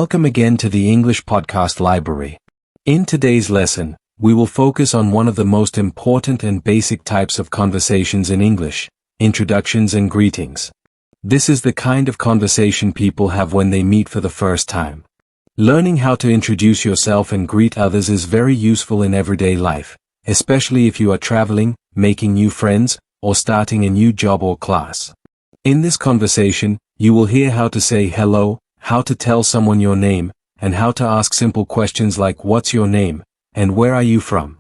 Welcome again to the English Podcast Library. In today's lesson, we will focus on one of the most important and basic types of conversations in English, introductions and greetings. This is the kind of conversation people have when they meet for the first time. Learning how to introduce yourself and greet others is very useful in everyday life, especially if you are traveling, making new friends, or starting a new job or class. In this conversation, you will hear how to say hello, how to tell someone your name, and how to ask simple questions like what's your name, and where are you from.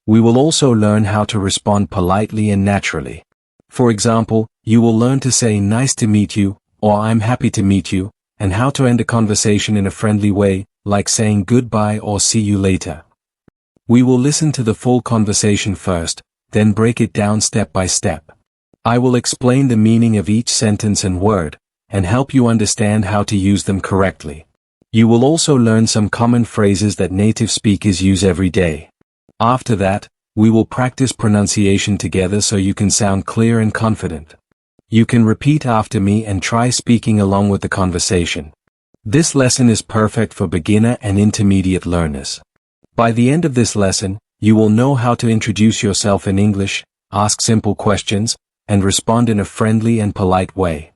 We will also learn how to respond politely and naturally. For example, you will learn to say nice to meet you, or I'm happy to meet you, and how to end a conversation in a friendly way, like saying goodbye or see you later. We will listen to the full conversation first, then break it down step by step. I will explain the meaning of each sentence and word, and help you understand how to use them correctly. You will also learn some common phrases that native speakers use every day. After that, we will practice pronunciation together so you can sound clear and confident. You can repeat after me and try speaking along with the conversation. This lesson is perfect for beginner and intermediate learners. By the end of this lesson, you will know how to introduce yourself in English, ask simple questions, and respond in a friendly and polite way.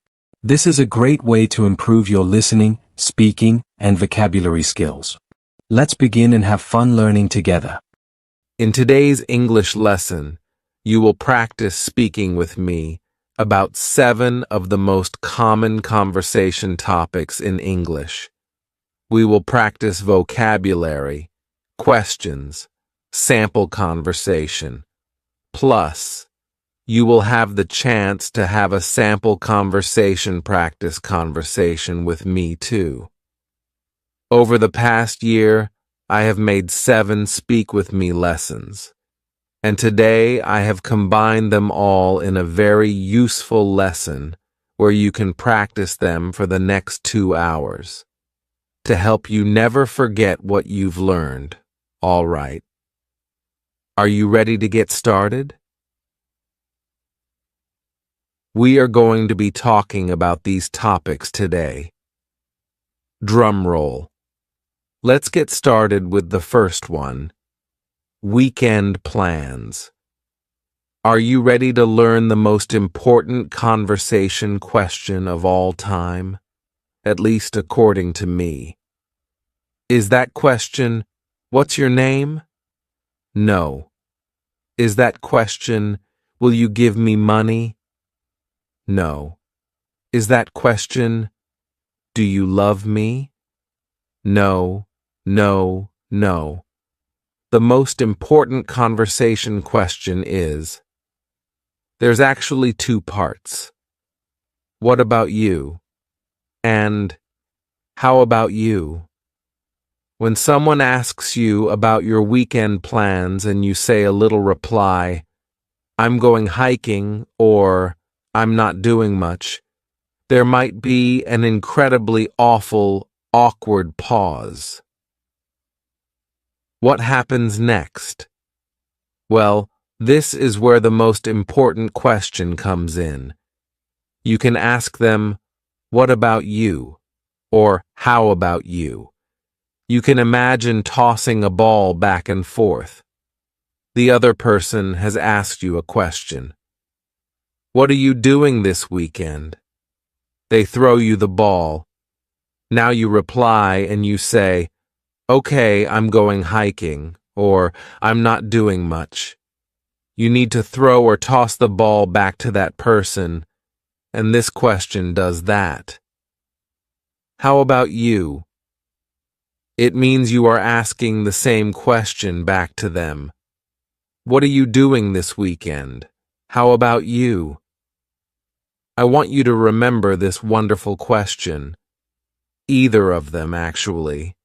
This is a great way to improve your listening, speaking, and vocabulary skills. Let's begin and have fun learning together. In today's English lesson, you will practice speaking with me about 7 of the most common conversation topics in English. We will practice vocabulary, questions, sample conversation. Plus, you will have the chance to have a sample practice conversation with me too. Over the past year, I have made 7 Speak With Me lessons, and today I have combined them all in a very useful lesson where you can practice them for the next 2 hours to help you never forget what you've learned. All right. Are you ready to get started? We are going to be talking about these topics today. Drum roll. Let's get started with the first one. Weekend plans. Are you ready to learn the most important conversation question of all time? At least according to me. Is that question, what's your name? No. Is that question, will you give me money? No. Is that question, do you love me? No, no, no. The most important conversation question is, there's actually 2 parts. What about you? And how about you? When someone asks you about your weekend plans and you say a little reply, I'm going hiking, or I'm not doing much, there might be an incredibly awkward pause. What happens next? Well, this is where the most important question comes in. You can ask them, what about you? Or how about you? You can imagine tossing a ball back and forth. The other person has asked you a question. What are you doing this weekend? They throw you the ball. Now you reply and you say, okay, I'm going hiking, or I'm not doing much. You need to throw or toss the ball back to that person, and this question does that. How about you? It means you are asking the same question back to them. What are you doing this weekend? How about you? I want you to remember this wonderful question. Either of them, actually.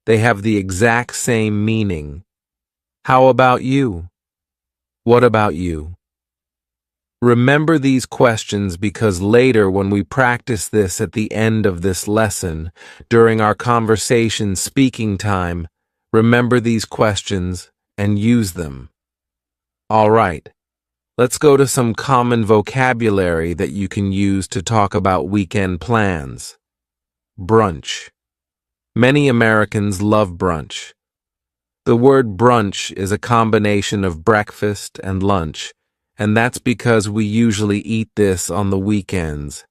They have the exact same meaning. How about you? What about you? Remember these questions because later when we practice this at the end of this lesson, during our conversation speaking time, remember these questions and use them. All right. Let's go to some common vocabulary that you can use to talk about weekend plans. Brunch. Many Americans love brunch. The word brunch is a combination of breakfast and lunch, and that's because we usually eat this on the weekends,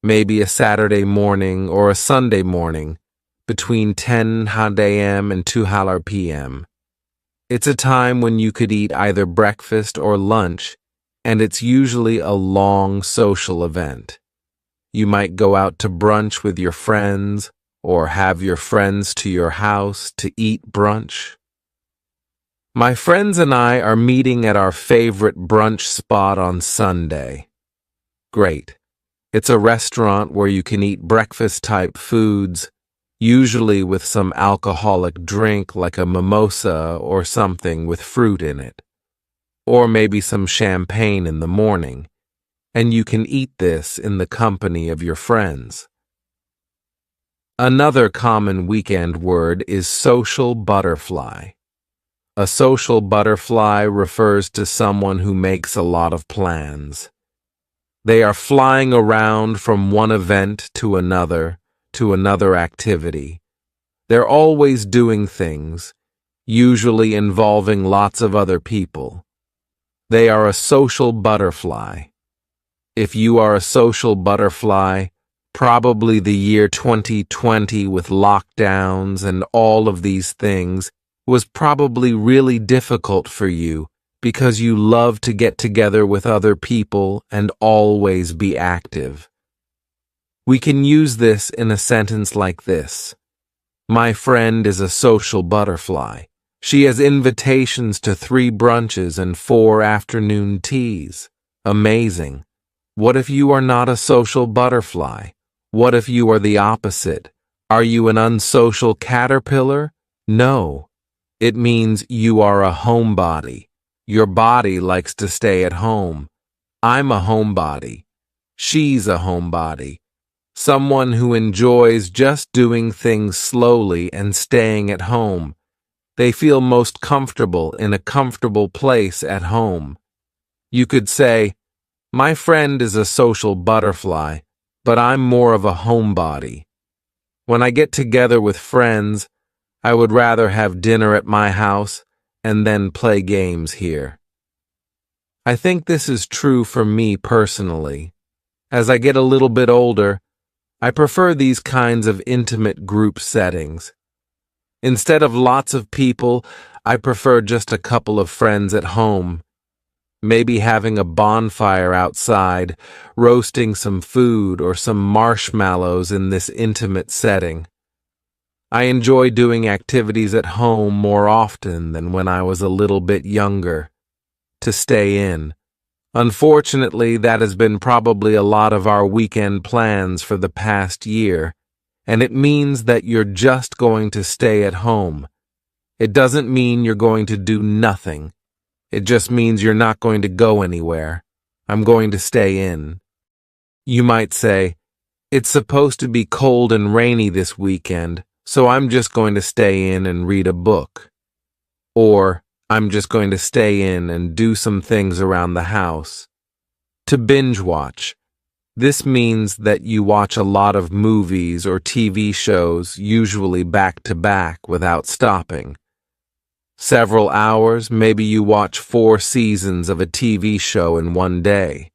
maybe a Saturday morning or a Sunday morning, between 10 a.m. and 2 p.m. It's a time when you could eat either breakfast or lunch, and it's usually a long social event. You might go out to brunch with your friends, or have your friends to your house to eat brunch. My friends and I are meeting at our favorite brunch spot on Sunday. Great. It's a restaurant where you can eat breakfast-type foods, usually with some alcoholic drink like a mimosa or something with fruit in it, or maybe some champagne in the morning, and you can eat this in the company of your friends. Another common weekend word is social butterfly. A social butterfly refers to someone who makes a lot of plans. They are flying around from one event to another activity. They're always doing things, usually involving lots of other people. They are a social butterfly. If you are a social butterfly, probably the year 2020 with lockdowns and all of these things was probably really difficult for you because you love to get together with other people and always be active. We can use this in a sentence like this. My friend is a social butterfly. She has invitations to 3 brunches and 4 afternoon teas. Amazing. What if you are not a social butterfly? What if you are the opposite? Are you an unsocial caterpillar? No. It means you are a homebody. Your body likes to stay at home. I'm a homebody. She's a homebody. Someone who enjoys just doing things slowly and staying at home. They feel most comfortable in a comfortable place at home. You could say, my friend is a social butterfly, but I'm more of a homebody. When I get together with friends, I would rather have dinner at my house and then play games here. I think this is true for me personally. As I get a little bit older, I prefer these kinds of intimate group settings. Instead of lots of people, I prefer just a couple of friends at home. Maybe having a bonfire outside, roasting some food or some marshmallows in this intimate setting. I enjoy doing activities at home more often than when I was a little bit younger. To stay in. Unfortunately, that has been probably a lot of our weekend plans for the past year, and it means that you're just going to stay at home. It doesn't mean you're going to do nothing. It just means you're not going to go anywhere. I'm going to stay in. You might say, it's supposed to be cold and rainy this weekend, so I'm just going to stay in and read a book. Or, I'm just going to stay in and do some things around the house. To binge watch. This means that you watch a lot of movies or TV shows, usually back to back without stopping. Several hours, maybe you watch 4 seasons of a TV show in one day.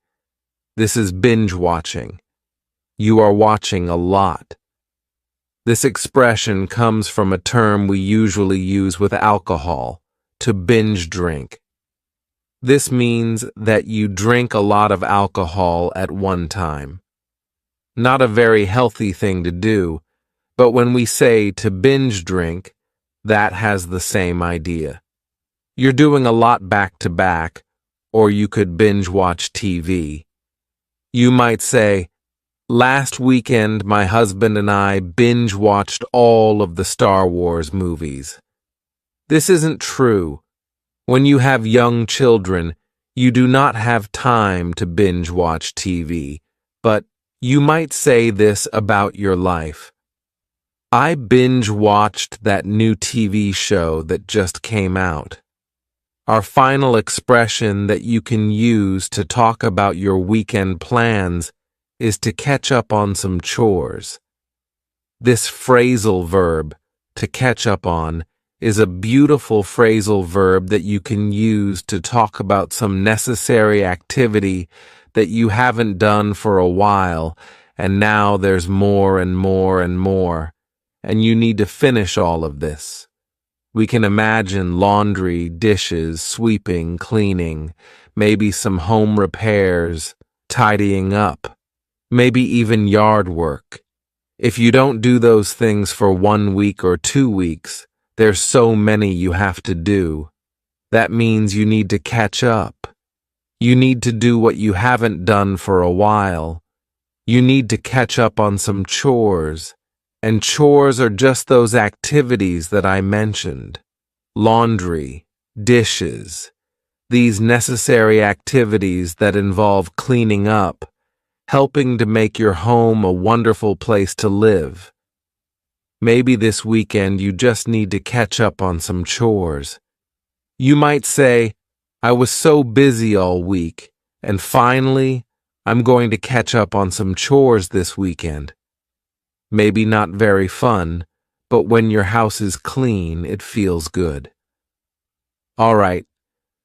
This is binge watching. You are watching a lot. This expression comes from a term we usually use with alcohol, to binge drink. This means that you drink a lot of alcohol at one time. Not a very healthy thing to do, but when we say to binge drink, that has the same idea. You're doing a lot back to back, or you could binge watch TV. You might say, last weekend my husband and I binge watched all of the Star Wars movies. This isn't true. When you have young children, you do not have time to binge watch TV, but you might say this about your life. I binge watched that new TV show that just came out. Our final expression that you can use to talk about your weekend plans is to catch up on some chores. This phrasal verb, to catch up on, is a beautiful phrasal verb that you can use to talk about some necessary activity that you haven't done for a while, and now there's more and more and more, and you need to finish all of this. We can imagine laundry, dishes, sweeping, cleaning, maybe some home repairs, tidying up, maybe even yard work. If you don't do those things for 1 week or 2 weeks, there's so many you have to do. That means you need to catch up. You need to do what you haven't done for a while. You need to catch up on some chores. And chores are just those activities that I mentioned. Laundry, dishes, these necessary activities that involve cleaning up, helping to make your home a wonderful place to live. Maybe this weekend you just need to catch up on some chores. You might say, I was so busy all week, and finally, I'm going to catch up on some chores this weekend. Maybe not very fun, but when your house is clean, it feels good. All right,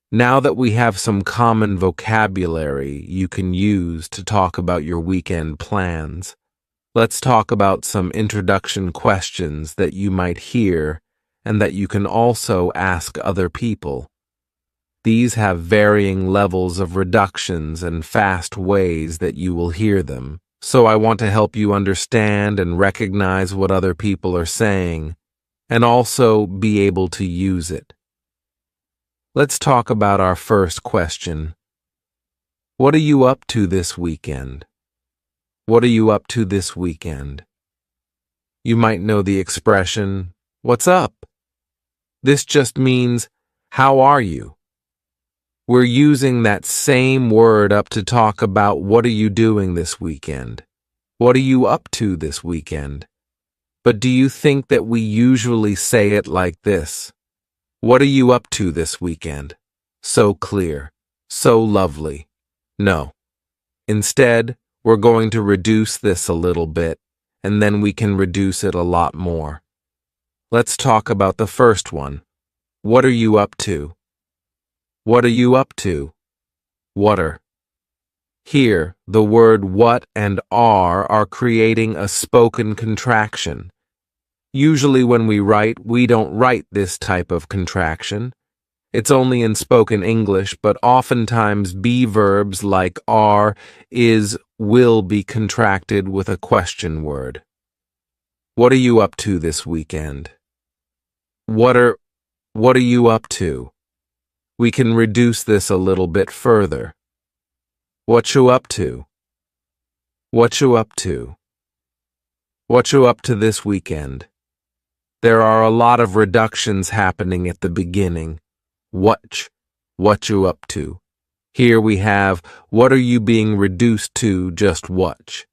now that we have some common vocabulary you can use to talk about your weekend plans, let's talk about some introduction questions that you might hear and that you can also ask other people. These have varying levels of reductions and fast ways that you will hear them, so I want to help you understand and recognize what other people are saying, and also be able to use it. Let's talk about our first question. What are you up to this weekend? What are you up to this weekend? You might know the expression, "What's up?" This just means, how are you? We're using that same word up to talk about what are you doing this weekend? What are you up to this weekend? But do you think that we usually say it like this? What are you up to this weekend? So clear, so lovely. No. Instead, we're going to reduce this a little bit, and then we can reduce it a lot more. Let's talk about the first one. What are you up to? What are you up to? Whatter. Here, the word what and are creating a spoken contraction. Usually when we write, we don't write this type of contraction. It's only in spoken English, but oftentimes be verbs like are, is, will be contracted with a question word. What are you up to this weekend? What are you up to? We can reduce this a little bit further. What you up to? What you up to? What you up to this weekend? There are a lot of reductions happening at the beginning. What you up to? Here we have, what are you being reduced to just what?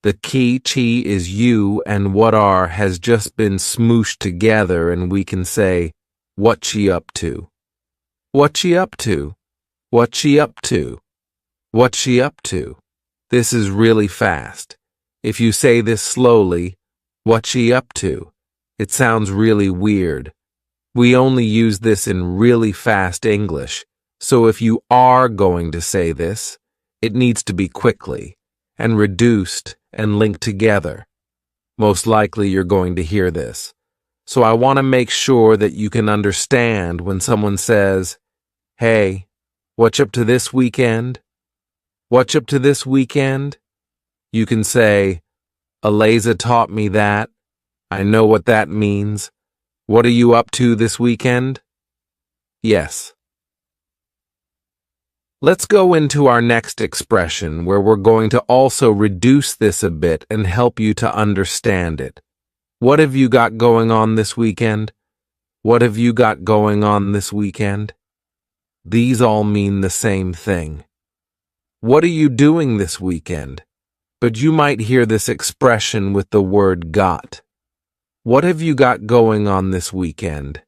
The key chi is you and what are has just been smooshed together and we can say, what she up to? What she up to? What she up to? What she up to? This is really fast. If you say this slowly, what she up to? It sounds really weird. We only use this in really fast English, so if you are going to say this, it needs to be quickly, and reduced and linked together. Most likely you're going to hear this. So I want to make sure that you can understand when someone says, hey, what's up to this weekend? What's up to this weekend? You can say, Eliza taught me that. I know what that means. What are you up to this weekend? Yes. Let's go into our next expression where we're going to also reduce this a bit and help you to understand it. What have you got going on this weekend? What have you got going on this weekend? These all mean the same thing. What are you doing this weekend? But you might hear this expression with the word got. What have you got going on this weekend?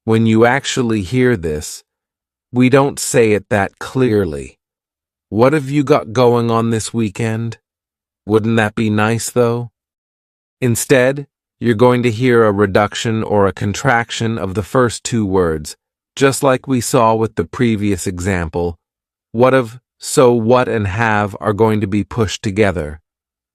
When you actually hear this, we don't say it that clearly. What have you got going on this weekend? Wouldn't that be nice, though? Instead, you're going to hear a reduction or a contraction of the first two words, just like we saw with the previous example. What of, so, what, and have are going to be pushed together.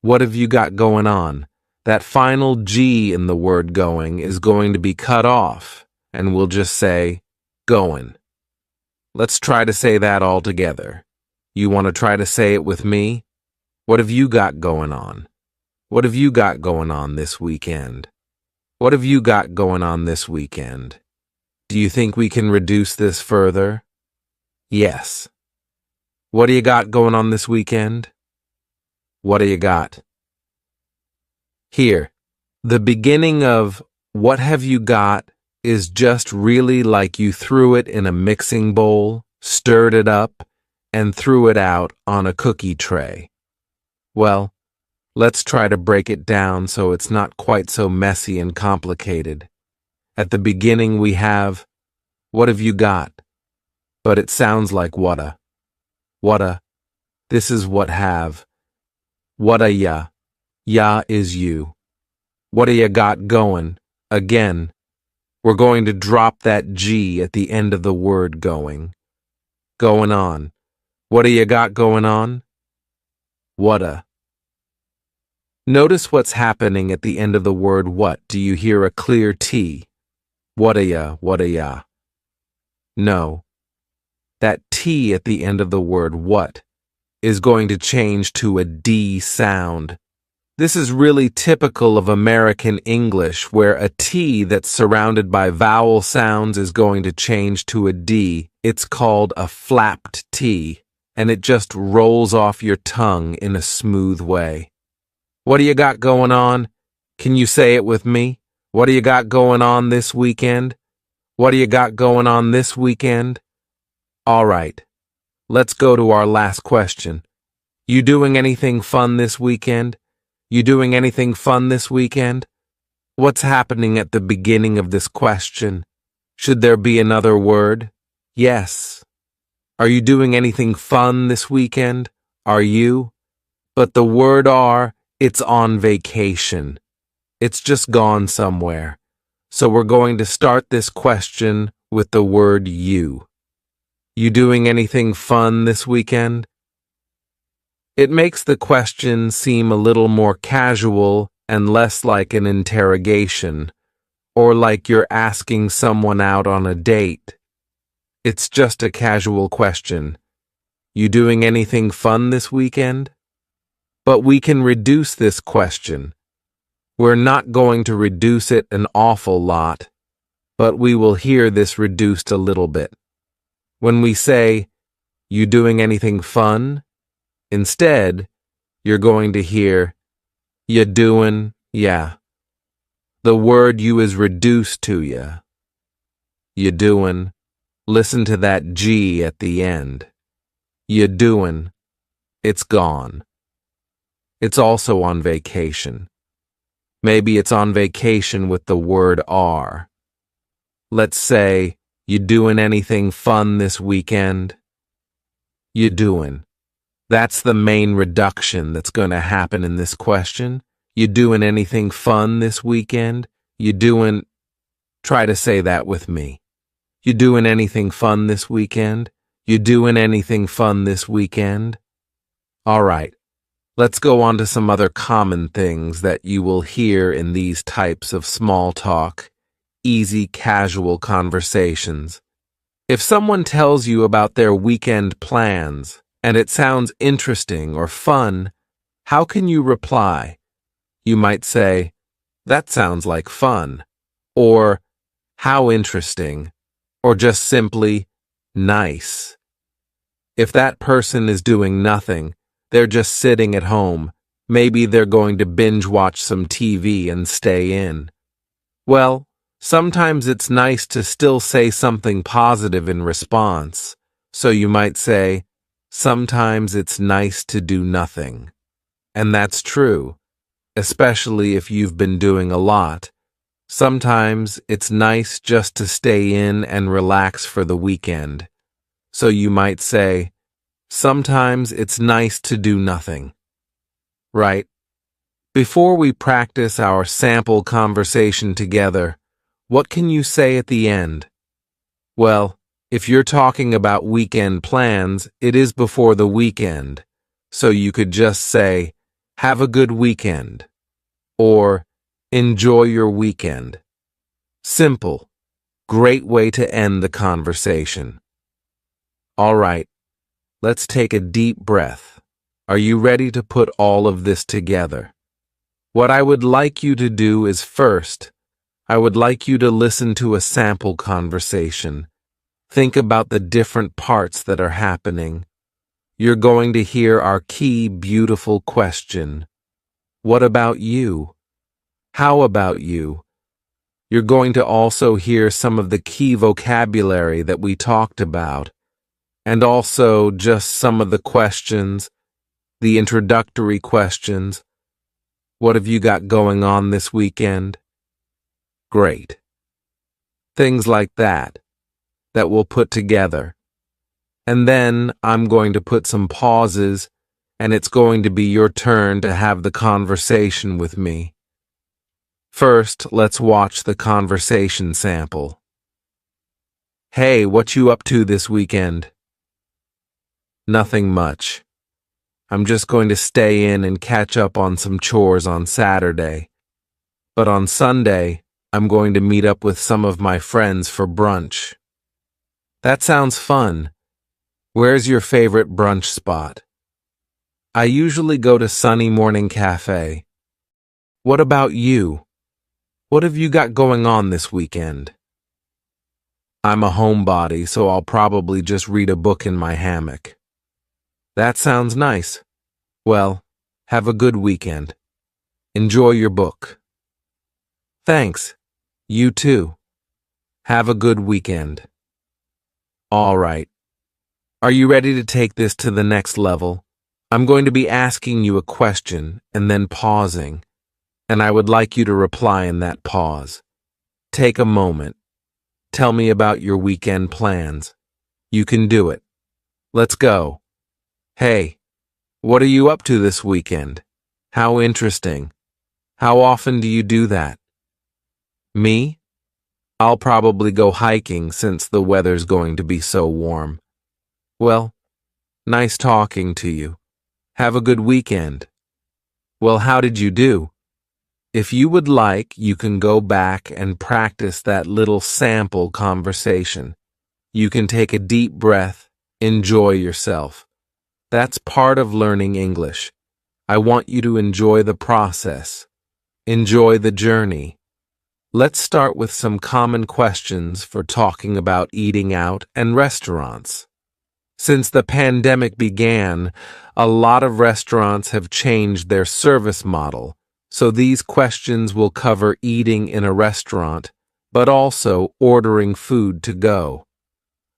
What have you got going on? That final G in the word going is going to be cut off, and we'll just say, going. Let's try to say that all together. You want to try to say it with me? What have you got going on? What have you got going on this weekend? What have you got going on this weekend? Do you think we can reduce this further? Yes. What do you got going on this weekend? What do you got? Here, the beginning of what have you got is just really like you threw it in a mixing bowl, stirred it up, and threw it out on a cookie tray. Well, let's try to break it down so it's not quite so messy and complicated. At the beginning we have, what have you got? But it sounds like whata. Whata. This is what have. Whata ya. Ya is you. What do you got going? Again, we're going to drop that G at the end of the word going. Going on. What do you got going on? Whata. Notice what's happening at the end of the word what. Do you hear a clear T? Whata ya, whata ya. No. That T at the end of the word what is going to change to a D sound. This is really typical of American English, where a T that's surrounded by vowel sounds is going to change to a D. It's called a flapped T, and it just rolls off your tongue in a smooth way. What do you got going on? Can you say it with me? What do you got going on this weekend? What do you got going on this weekend? All right, let's go to our last question. You doing anything fun this weekend? You doing anything fun this weekend? What's happening at the beginning of this question? Should there be another word? Yes. Are you doing anything fun this weekend? Are you? But the word are, it's on vacation. It's just gone somewhere. So we're going to start this question with the word you. You doing anything fun this weekend? It makes the question seem a little more casual and less like an interrogation, or like you're asking someone out on a date. It's just a casual question. You doing anything fun this weekend? But we can reduce this question. We're not going to reduce it an awful lot, but we will hear this reduced a little bit. When we say, you doing anything fun? Instead, you're going to hear, you doing, yeah. The word you is reduced to ya. You doing, listen to that G at the end. You doing, it's gone. It's also on vacation. Maybe it's on vacation with the word are. Let's say, you doing anything fun this weekend? You doing. That's the main reduction that's going to happen in this question. You doing anything fun this weekend? You doing... Try to say that with me. You doing anything fun this weekend? You doing anything fun this weekend? All right. Let's go on to some other common things that you will hear in these types of small talk, easy, casual conversations. If someone tells you about their weekend plans, and it sounds interesting or fun, how can you reply? You might say, that sounds like fun, or how interesting, or just simply, nice. If that person is doing nothing, they're just sitting at home, maybe they're going to binge watch some TV and stay in. Well, sometimes it's nice to still say something positive in response, so you might say, sometimes it's nice to do nothing. And that's true, especially if you've been doing a lot. Sometimes it's nice just to stay in and relax for the weekend. So you might say, sometimes it's nice to do nothing. Right? Before we practice our sample conversation together, what can you say at the end? Well, if you're talking about weekend plans, it is before the weekend, so you could just say, "Have a good weekend," or "Enjoy your weekend." Simple. Great way to end the conversation. All right, let's take a deep breath. Are you ready to put all of this together? What I would like you to do is first, I would like you to listen to a sample conversation. Think about the different parts that are happening. You're going to hear our key, beautiful question. What about you? How about you? You're going to also hear some of the key vocabulary that we talked about, and also just some of the questions, the introductory questions. What have you got going on this weekend? Great. Things like that we'll put together. And then I'm going to put some pauses, and it's going to be your turn to have the conversation with me. First, let's watch the conversation sample. Hey, what you up to this weekend? Nothing much. I'm just going to stay in and catch up on some chores on Saturday. But on Sunday, I'm going to meet up with some of my friends for brunch. That sounds fun. Where's your favorite brunch spot? I usually go to Sunny Morning Cafe. What about you? What have you got going on this weekend? I'm a homebody, so I'll probably just read a book in my hammock. That sounds nice. Well, have a good weekend. Enjoy your book. Thanks. You too. Have a good weekend. All right. Are you ready to take this to the next level? I'm going to be asking you a question and then pausing, and I would like you to reply in that pause. Take a moment. Tell me about your weekend plans. You can do it. Let's go. Hey, what are you up to this weekend? How interesting. How often do you do that? Me? I'll probably go hiking since the weather's going to be so warm. Well, nice talking to you. Have a good weekend. Well, how did you do? If you would like, you can go back and practice that little sample conversation. You can take a deep breath, enjoy yourself. That's part of learning English. I want you to enjoy the process. Enjoy the journey. Let's start with some common questions for talking about eating out and restaurants. Since the pandemic began, a lot of restaurants have changed their service model, so these questions will cover eating in a restaurant, but also ordering food to go.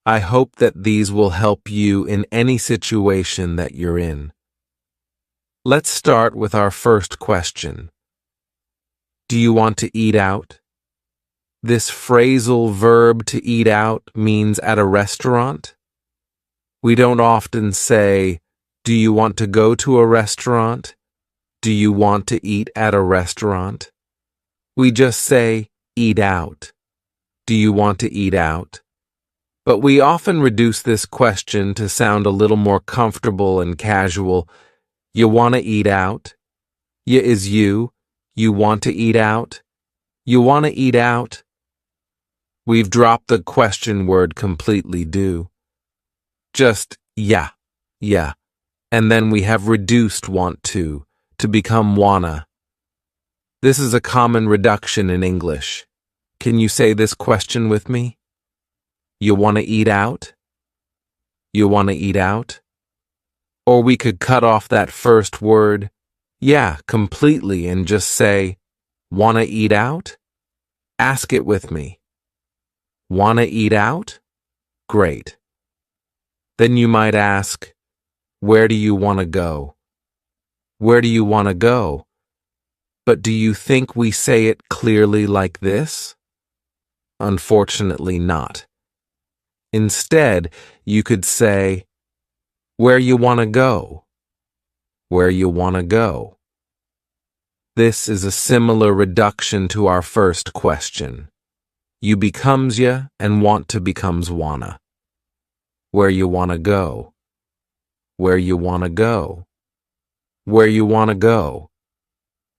I hope that these will help you in any situation that you're in. Let's start with our first question. Do you want to eat out? This phrasal verb to eat out means at a restaurant. We don't often say, do you want to go to a restaurant? Do you want to eat at a restaurant? We just say, eat out. Do you want to eat out? But we often reduce this question to sound a little more comfortable and casual. You want to eat out? You is you. You want to eat out? You want to eat out? We've dropped the question word completely, do. Just yeah. And then we have reduced want to become wanna. This is a common reduction in English. Can you say this question with me? You want to eat out? You want to eat out? Or we could cut off that first word, yeah, completely and just say, wanna eat out? Ask it with me. Wanna eat out? Great. Then you might ask, where do you want to go? Where do you want to go? But do you think we say it clearly like this? Unfortunately not. Instead, you could say, where you want to go? Where you want to go? This is a similar reduction to our first question. You becomes ya and want to becomes wanna. Where you wanna go. Where you wanna go. Where you wanna go.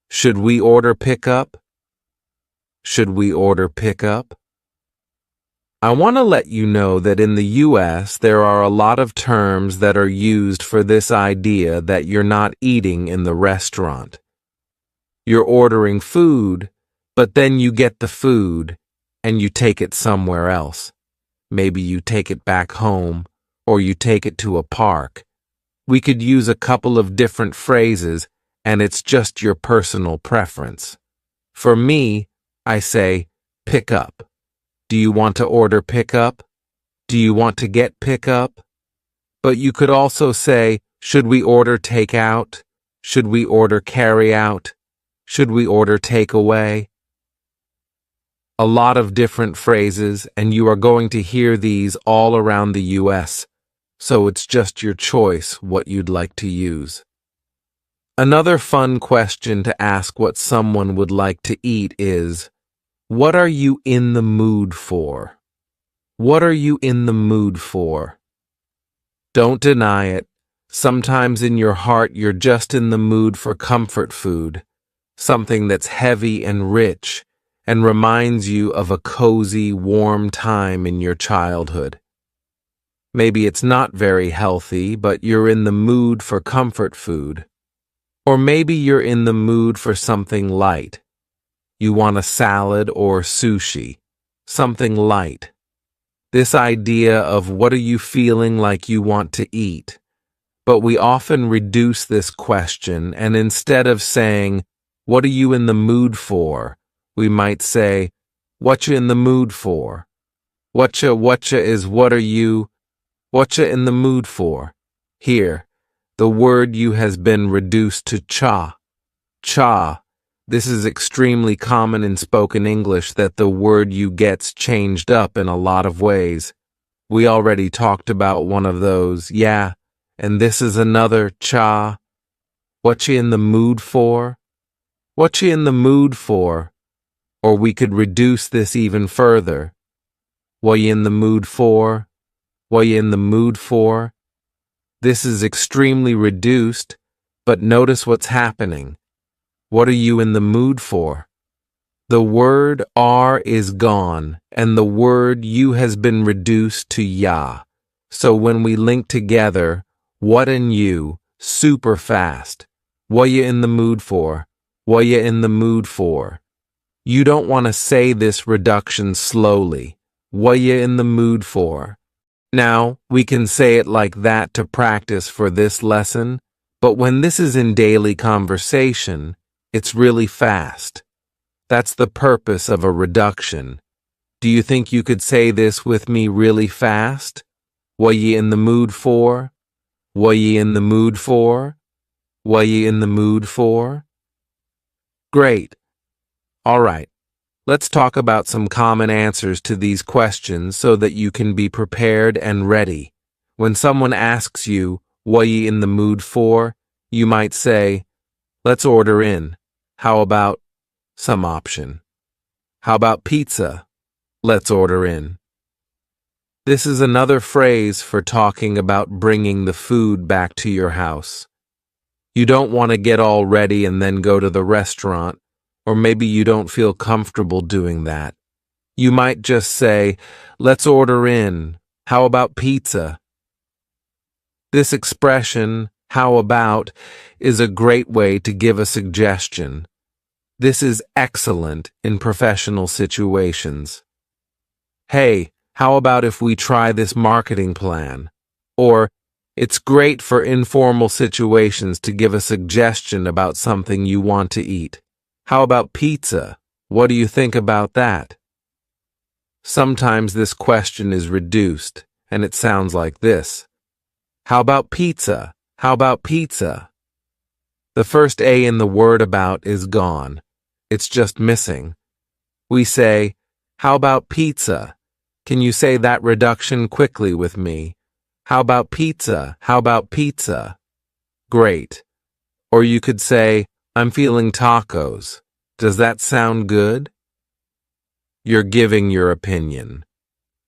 Should we order pickup? Should we order pickup? I want to let you know that in the US there are a lot of terms that are used for this idea that you're not eating in the restaurant. You're ordering food, but then you get the food and you take it somewhere else. Maybe you take it back home or you take it to a park. We could use a couple of different phrases and it's just your personal preference. For me, I say pick up. Do you want to order pickup? Do you want to get pickup? But you could also say, should we order takeout? Should we order carry out? Should we order takeaway? A lot of different phrases, and you are going to hear these all around the US, so it's just your choice what you'd like to use. Another fun question to ask what someone would like to eat is, what are you in the mood for? What are you in the mood for? Don't deny it. Sometimes in your heart you're just in the mood for comfort food, something that's heavy and rich and reminds you of a cozy, warm time in your childhood. Maybe it's not very healthy, but you're in the mood for comfort food. Or maybe you're in the mood for something light. You want a salad or sushi, something light. This idea of what are you feeling like you want to eat. But we often reduce this question, and instead of saying, what are you in the mood for? We might say, what you in the mood for? Whatcha is what are you? Whatcha in the mood for? Here, the word you has been reduced to cha. Cha. This is extremely common in spoken English that the word you gets changed up in a lot of ways. We already talked about one of those, yeah, and this is another cha. What you in the mood for? What you in the mood for? Or we could reduce this even further. What you in the mood for? What you in the mood for? This is extremely reduced, but notice what's happening. What are you in the mood for? The word are is gone, and the word you has been reduced to ya. So when we link together, what and you, super fast. What you in the mood for? What you in the mood for? You don't want to say this reduction slowly. What you in the mood for? Now, we can say it like that to practice for this lesson, but when this is in daily conversation, it's really fast. That's the purpose of a reduction. Do you think you could say this with me really fast? What ye in the mood for? What ye in the mood for? What ye in the mood for? Great. All right. Let's talk about some common answers to these questions so that you can be prepared and ready. When someone asks you, what ye in the mood for? You might say, let's order in. How about some option? How about pizza? Let's order in. This is another phrase for talking about bringing the food back to your house. You don't want to get all ready and then go to the restaurant, or maybe you don't feel comfortable doing that. You might just say, let's order in. How about pizza? This expression, how about, is a great way to give a suggestion. This is excellent in professional situations. Hey, how about if we try this marketing plan? Or, it's great for informal situations to give a suggestion about something you want to eat. How about pizza? What do you think about that? Sometimes this question is reduced, and it sounds like this. How about pizza? How about pizza? The first A in the word about is gone. It's just missing. We say, how about pizza? Can you say that reduction quickly with me? How about pizza? How about pizza? Great. Or you could say, I'm feeling tacos. Does that sound good? You're giving your opinion.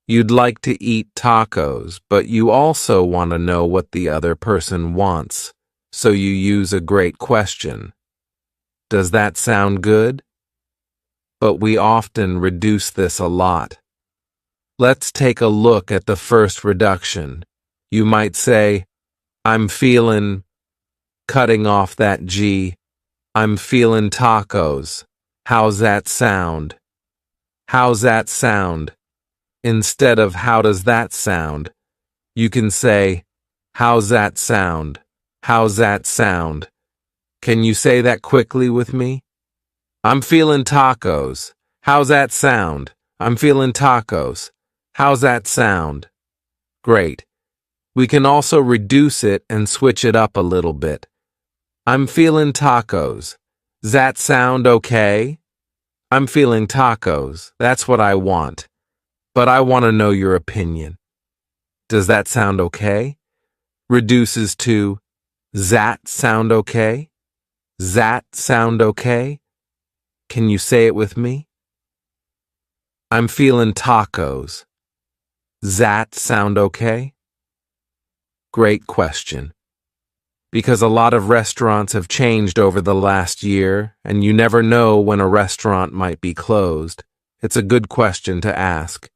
You'd like to eat tacos, but you also want to know what the other person wants, so you use a great question. Does that sound good? But we often reduce this a lot. Let's take a look at the first reduction. You might say, I'm feeling, cutting off that G. I'm feeling tacos. How's that sound? How's that sound? Instead of how does that sound, you can say, how's that sound? How's that sound? Can you say that quickly with me? I'm feeling tacos. How's that sound? I'm feeling tacos. How's that sound? Great. We can also reduce it and switch it up a little bit. I'm feeling tacos. Does that sound okay? I'm feeling tacos. That's what I want. But I want to know your opinion. Does that sound okay? Reduces to, that sound okay? That sound okay? Can you say it with me? I'm feeling tacos. That sound okay? Great question. Because a lot of restaurants have changed over the last year, and you never know when a restaurant might be closed, it's a good question to ask.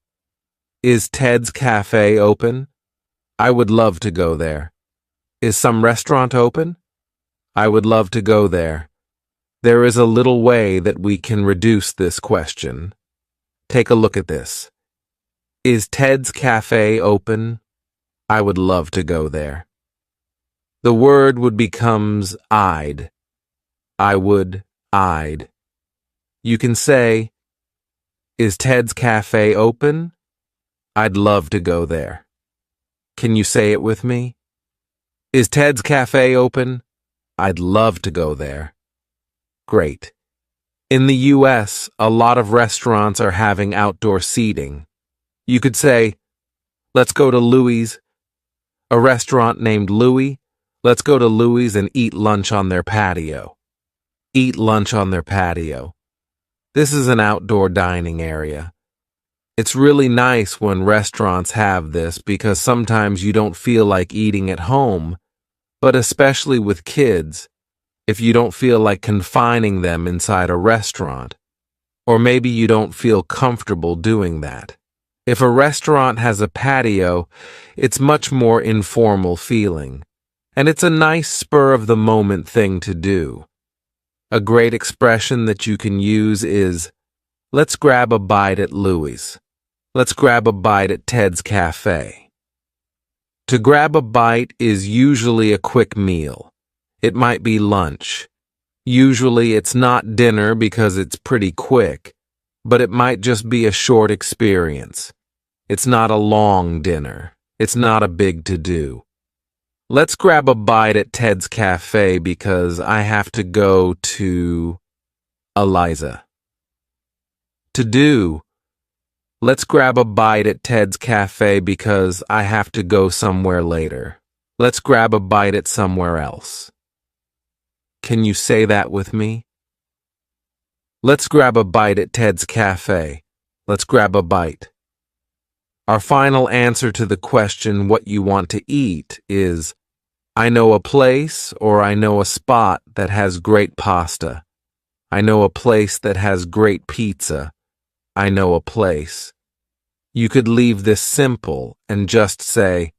Is Ted's Cafe open? I would love to go there. Is some restaurant open? I would love to go there. There is a little way that we can reduce this question. Take a look at this. Is Ted's Cafe open? I would love to go there. The word would becomes I'd. I would, I'd. You can say, is Ted's Cafe open? I'd love to go there. Can you say it with me? Is Ted's Cafe open? I'd love to go there. Great. In the U.S., a lot of restaurants are having outdoor seating. You could say, let's go to Louie's. A restaurant named Louie. Let's go to Louie's and eat lunch on their patio. Eat lunch on their patio. This is an outdoor dining area. It's really nice when restaurants have this because sometimes you don't feel like eating at home, but especially with kids, if you don't feel like confining them inside a restaurant, or maybe you don't feel comfortable doing that. If a restaurant has a patio, it's much more informal feeling, and it's a nice spur-of-the-moment thing to do. A great expression that you can use is, let's grab a bite at Louie's. Let's grab a bite at Ted's Cafe. To grab a bite is usually a quick meal. It might be lunch. Usually it's not dinner because it's pretty quick, but it might just be a short experience. It's not a long dinner. It's not a big to-do. Let's grab a bite at Ted's Cafe because I have to go to Eliza. To do. Let's grab a bite at Ted's Cafe because I have to go somewhere later. Let's grab a bite at somewhere else. Can you say that with me? Let's grab a bite at Ted's Cafe. Let's grab a bite. Our final answer to the question what you want to eat is, I know a place or I know a spot that has great pasta. I know a place that has great pizza. I know a place. You could leave this simple and just say,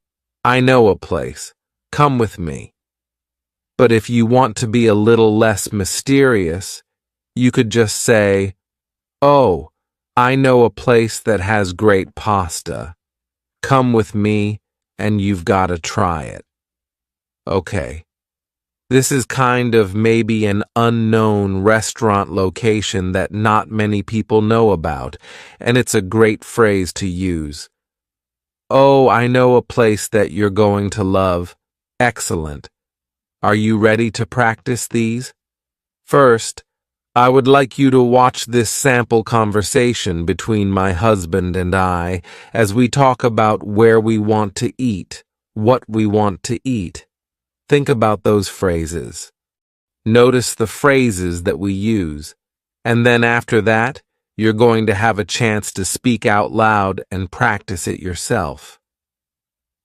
I know a place. Come with me. But if you want to be a little less mysterious, you could just say, oh, I know a place that has great pasta. Come with me and you've got to try it. Okay. This is kind of maybe an unknown restaurant location that not many people know about, and it's a great phrase to use. Oh, I know a place that you're going to love. Excellent. Are you ready to practice these? First, I would like you to watch this sample conversation between my husband and I as we talk about where we want to eat, what we want to eat. Think about those phrases. Notice the phrases that we use, and then after that, you're going to have a chance to speak out loud and practice it yourself.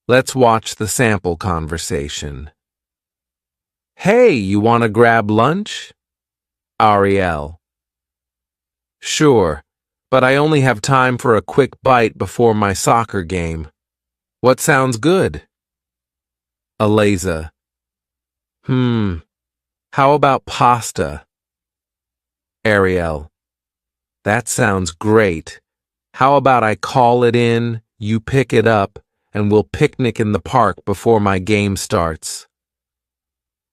Let's watch the sample conversation. Hey, you want to grab lunch? Ariel. Sure, but I only have time for a quick bite before my soccer game. What sounds good? Eliza. How about pasta? Ariel. That sounds great. How about I call it in, you pick it up, and we'll picnic in the park before my game starts?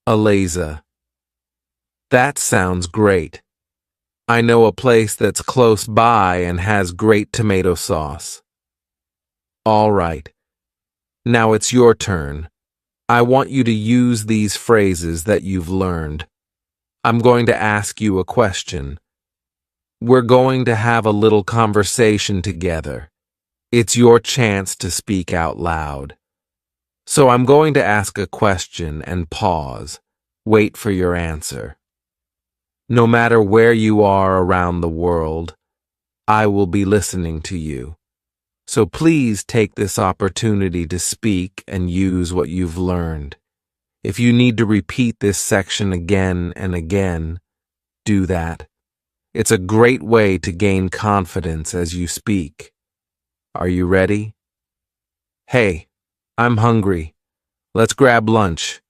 Eliza. That sounds great. I know a place that's close by and has great tomato sauce. All right. Now it's your turn. I want you to use these phrases that you've learned. I'm going to ask you a question. We're going to have a little conversation together. It's your chance to speak out loud. So I'm going to ask a question and pause. Wait for your answer. No matter where you are around the world, I will be listening to you. So please take this opportunity to speak and use what you've learned. If you need to repeat this section again and again, do that. It's a great way to gain confidence as you speak. Are you ready? Hey, I'm hungry. Let's grab lunch.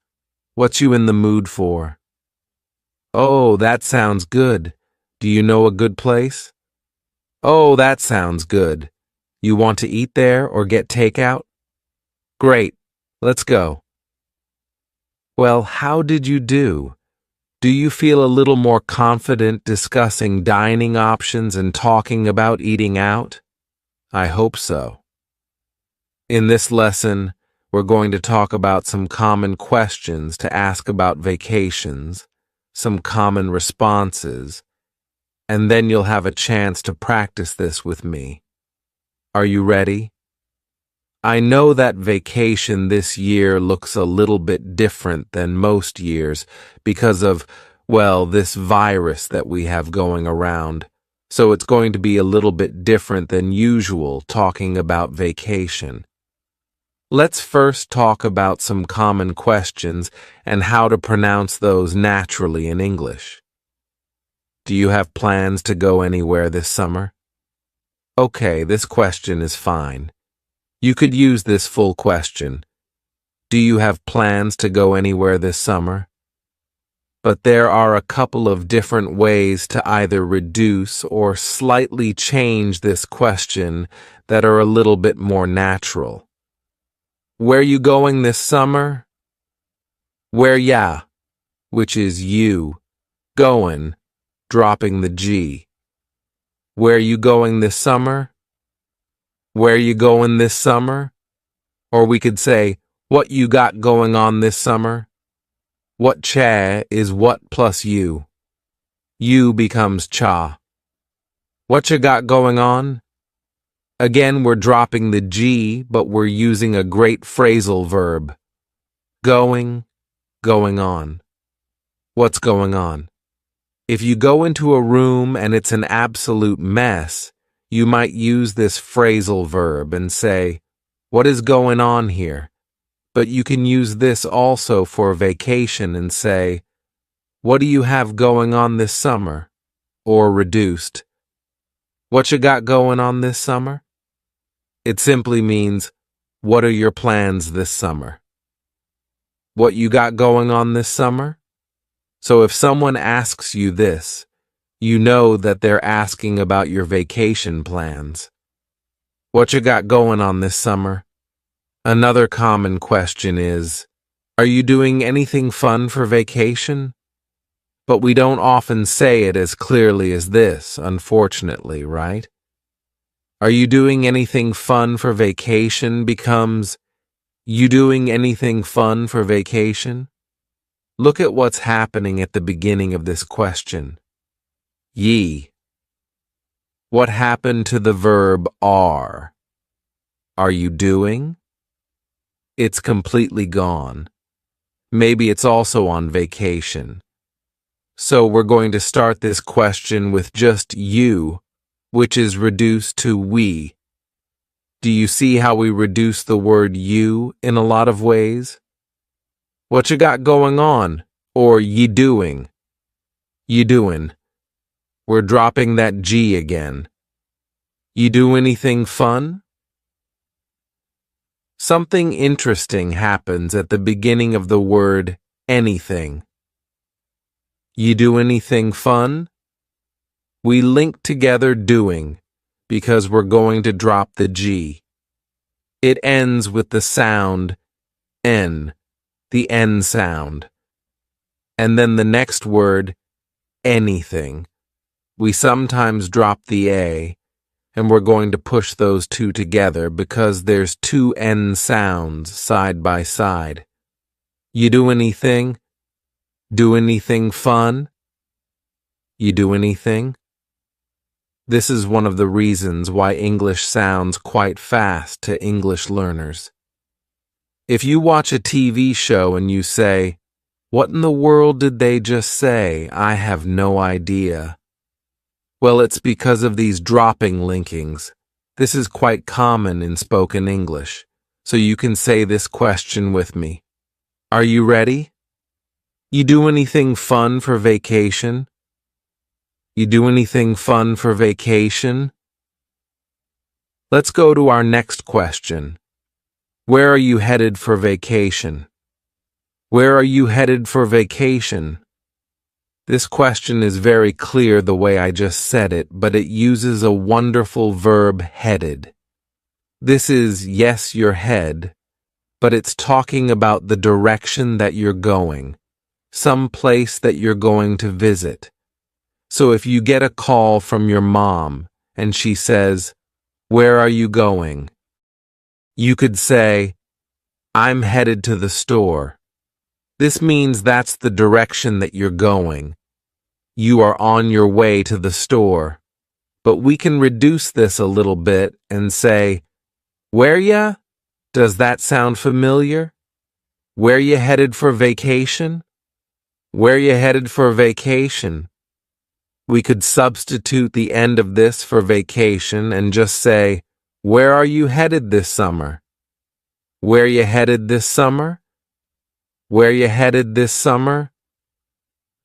What's you in the mood for? Oh, that sounds good. Do you know a good place? Oh, that sounds good. You want to eat there or get takeout? Great. Let's go. Well, how did you do? Do you feel a little more confident discussing dining options and talking about eating out? I hope so. In this lesson, we're going to talk about some common questions to ask about vacations, some common responses, and then you'll have a chance to practice this with me. Are you ready? I know that vacation this year looks a little bit different than most years because of, well, this virus that we have going around. So it's going to be a little bit different than usual talking about vacation. Let's first talk about some common questions and how to pronounce those naturally in English. Do you have plans to go anywhere this summer? Okay, this question is fine. You could use this full question. Do you have plans to go anywhere this summer? But there are a couple of different ways to either reduce or slightly change this question that are a little bit more natural. Where you going this summer? Where ya, which is you, going, dropping the G. Where you going this summer? Where you going this summer? Or we could say, what you got going on this summer? What cha is what plus you. You becomes cha. What you got going on? Again, we're dropping the G, but we're using a great phrasal verb. Going, going on. What's going on? If you go into a room and it's an absolute mess, you might use this phrasal verb and say, what is going on here? But you can use this also for vacation and say, what do you have going on this summer? Or reduced, what you got going on this summer? It simply means, what are your plans this summer? What you got going on this summer? So if someone asks you this, you know that they're asking about your vacation plans. What you got going on this summer? Another common question is, are you doing anything fun for vacation? But we don't often say it as clearly as this, unfortunately, right? Are you doing anything fun for vacation becomes, you doing anything fun for vacation? Look at what's happening at the beginning of this question. Ye. What happened to the verb are? Are you doing? It's completely gone. Maybe it's also on vacation. So we're going to start this question with just you, which is reduced to we. Do you see how we reduce the word you in a lot of ways? What you got going on? Or ye doing? You doing. We're dropping that G again. You do anything fun? Something interesting happens at the beginning of the word anything. You do anything fun? We link together doing because we're going to drop the G. It ends with the sound N, the N sound. And then the next word, anything. We sometimes drop the A, and we're going to push those two together because there's two N sounds side by side. You do anything? Do anything fun? You do anything? This is one of the reasons why English sounds quite fast to English learners. If you watch a TV show and you say, "What in the world did they just say? I have no idea." Well, it's because of these dropping linkings. This is quite common in spoken English, so you can say this question with me. Are you ready? You do anything fun for vacation? You do anything fun for vacation? Let's go to our next question. Where are you headed for vacation? Where are you headed for vacation? This question is very clear the way I just said it, but it uses a wonderful verb headed. This is, yes, your head, but it's talking about the direction that you're going, some place that you're going to visit. So if you get a call from your mom and she says, "Where are you going?" You could say, "I'm headed to the store." This means that's the direction that you're going. You are on your way to the store. But we can reduce this a little bit and say, "Where ya?" Does that sound familiar? Where you headed for vacation? Where you headed for vacation? We could substitute the end of this for vacation and just say, "Where are you headed this summer?" Where you headed this summer? Where you headed this summer?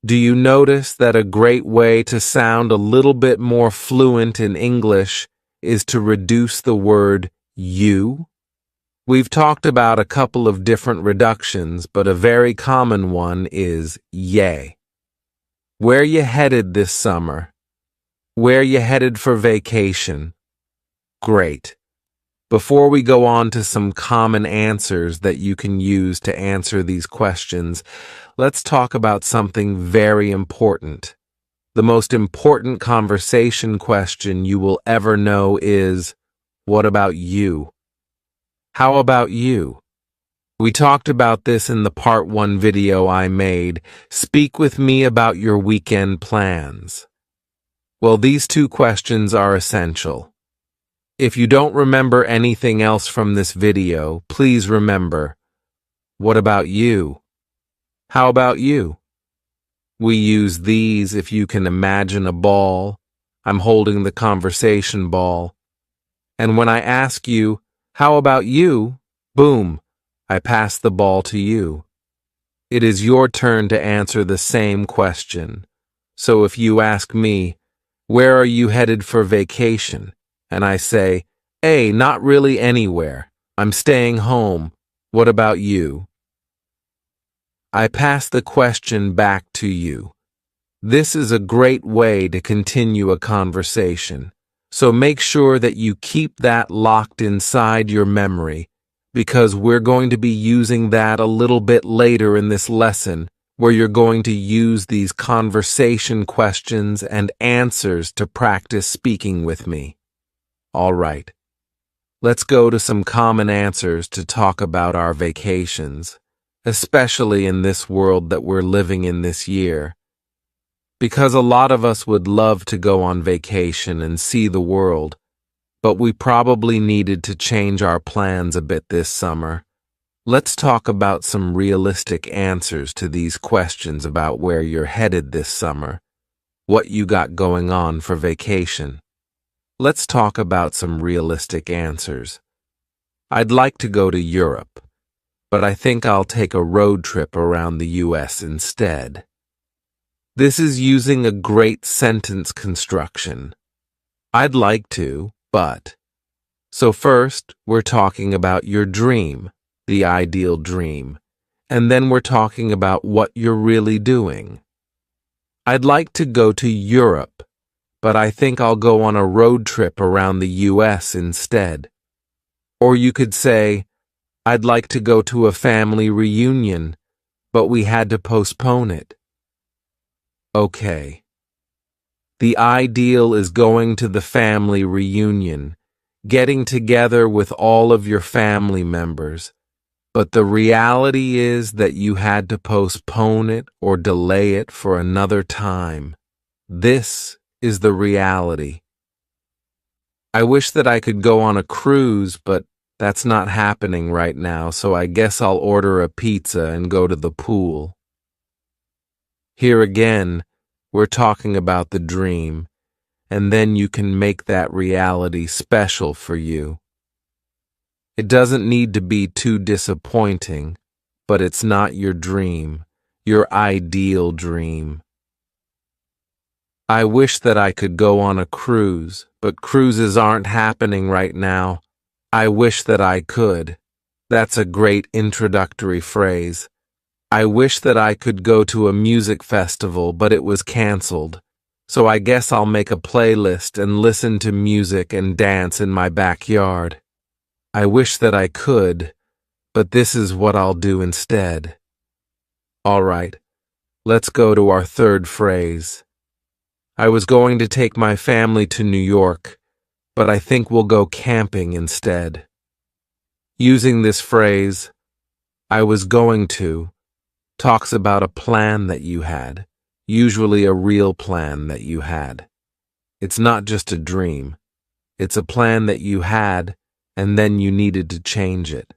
Do you notice that a great way to sound a little bit more fluent in English is to reduce the word you? We've talked about a couple of different reductions, but a very common one is yay. Where you headed this summer? Where you headed for vacation? Great. Before we go on to some common answers that you can use to answer these questions, let's talk about something very important. The most important conversation question you will ever know is, what about you? How about you? We talked about this in the part 1 video I made, Speak with me about your weekend plans. Well, these two questions are essential. If you don't remember anything else from this video, please remember, what about you? How about you? We use these if you can imagine a ball. I'm holding the conversation ball. And when I ask you, how about you? Boom, I pass the ball to you. It is your turn to answer the same question. So if you ask me, where are you headed for vacation? And I say, hey, not really anywhere. I'm staying home. What about you? I pass the question back to you. This is a great way to continue a conversation. So make sure that you keep that locked inside your memory, because we're going to be using that a little bit later in this lesson, where you're going to use these conversation questions and answers to practice speaking with me. All right. Let's go to some common answers to talk about our vacations, especially in this world that we're living in this year. Because a lot of us would love to go on vacation and see the world, but we probably needed to change our plans a bit this summer. Let's talk about some realistic answers to these questions about where you're headed this summer, what you got going on for vacation. Let's talk about some realistic answers. I'd like to go to Europe, but I think I'll take a road trip around the US instead. This is using a great sentence construction. I'd like to, but. So first, we're talking about your dream, the ideal dream, and then we're talking about what you're really doing. I'd like to go to Europe, but I think I'll go on a road trip around the US instead. Or you could say, I'd like to go to a family reunion, but we had to postpone it. Okay. The ideal is going to the family reunion, getting together with all of your family members, but the reality is that you had to postpone it or delay it for another time. This is the reality. I wish that I could go on a cruise, but that's not happening right now, so I guess I'll order a pizza and go to the pool. Here again, we're talking about the dream, and then you can make that reality special for you. It doesn't need to be too disappointing, but it's not your dream, your ideal dream. I wish that I could go on a cruise, but cruises aren't happening right now. I wish that I could. That's a great introductory phrase. I wish that I could go to a music festival, but it was canceled. So I guess I'll make a playlist and listen to music and dance in my backyard. I wish that I could, but this is what I'll do instead. All right, let's go to our third phrase. I was going to take my family to New York, but I think we'll go camping instead. Using this phrase, I was going to, talks about a plan that you had, usually a real plan that you had. It's not just a dream. It's a plan that you had, and then you needed to change it.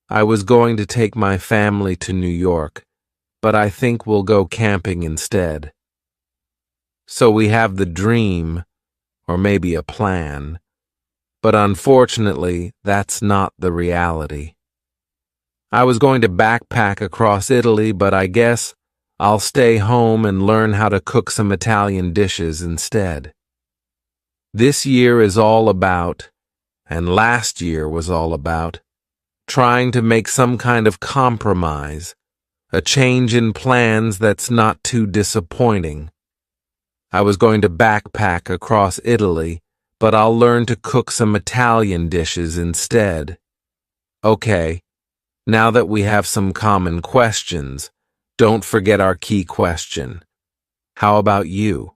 I was going to take my family to New York, but I think we'll go camping instead. So we have the dream, or maybe a plan, but unfortunately, that's not the reality. I was going to backpack across Italy, but I guess I'll stay home and learn how to cook some Italian dishes instead. This year is all about, and last year was all about, trying to make some kind of compromise, a change in plans that's not too disappointing. I was going to backpack across Italy, but I'll learn to cook some Italian dishes instead. Okay, now that we have some common questions, don't forget our key question. How about you?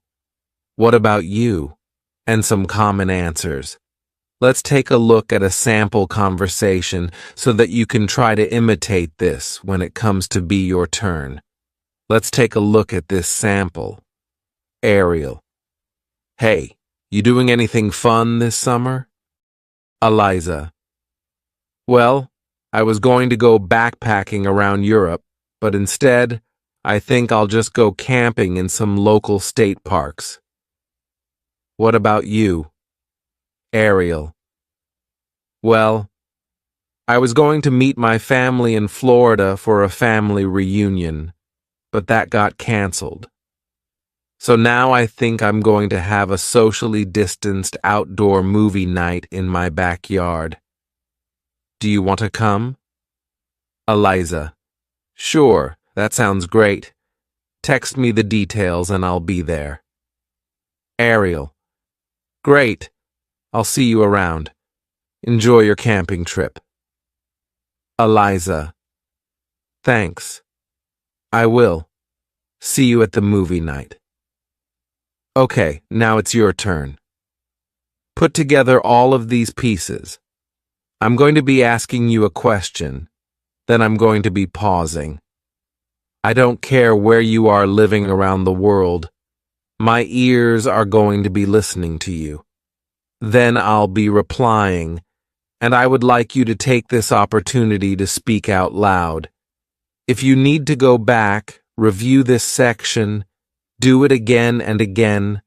What about you? And some common answers. Let's take a look at a sample conversation so that you can try to imitate this when it comes to be your turn. Let's take a look at this sample. Ariel. Hey, you doing anything fun this summer? Eliza. Well, I was going to go backpacking around Europe, but instead, I think I'll just go camping in some local state parks. What about you? Ariel. Well, I was going to meet my family in Florida for a family reunion, but that got canceled. So now I think I'm going to have a socially distanced outdoor movie night in my backyard. Do you want to come? Eliza. Sure, that sounds great. Text me the details and I'll be there. Ariel. Great. I'll see you around. Enjoy your camping trip. Eliza. Thanks. I will. See you at the movie night. Okay, now it's your turn. Put together all of these pieces. I'm going to be asking you a question, then I'm going to be pausing. I don't care where you are living around the world. My ears are going to be listening to you. Then I'll be replying, and I would like you to take this opportunity to speak out loud. If you need to go back, review this section, do it again and again,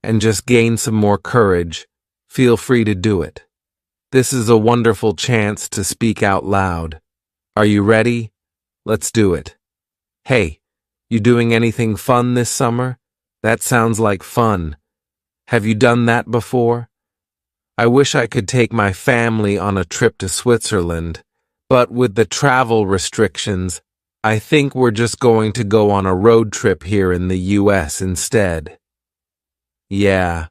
and just gain some more courage, feel free to do it. This is a wonderful chance to speak out loud. Are you ready? Let's do it. Hey, you doing anything fun this summer? That sounds like fun. Have you done that before? I wish I could take my family on a trip to Switzerland, but with the travel restrictions, I think we're just going to go on a road trip here in the US instead. Yeah.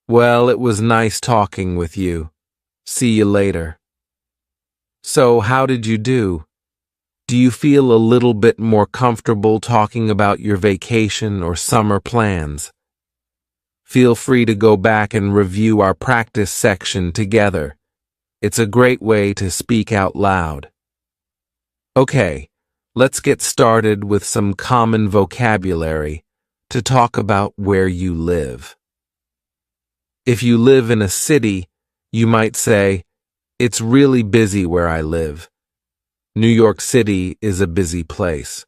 Well, it was nice talking with you. See you later. So, how did you do? Do you feel a little bit more comfortable talking about your vacation or summer plans? Feel free to go back and review our practice section together. It's a great way to speak out loud. Okay, let's get started with some common vocabulary to talk about where you live. If you live in a city, you might say, "It's really busy where I live." New York City is a busy place.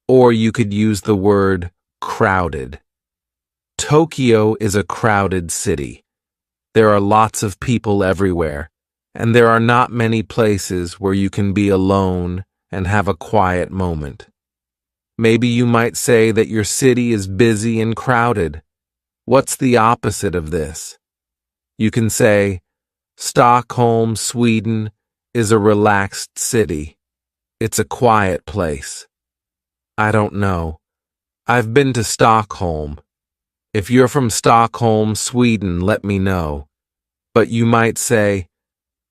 Or you could use the word crowded. Tokyo is a crowded city. There are lots of people everywhere, and there are not many places where you can be alone and have a quiet moment. Maybe you might say that your city is busy and crowded. What's the opposite of this? You can say, Stockholm, Sweden, is a relaxed city. It's a quiet place. I don't know. I've been to Stockholm. If you're from Stockholm, Sweden, let me know. But you might say,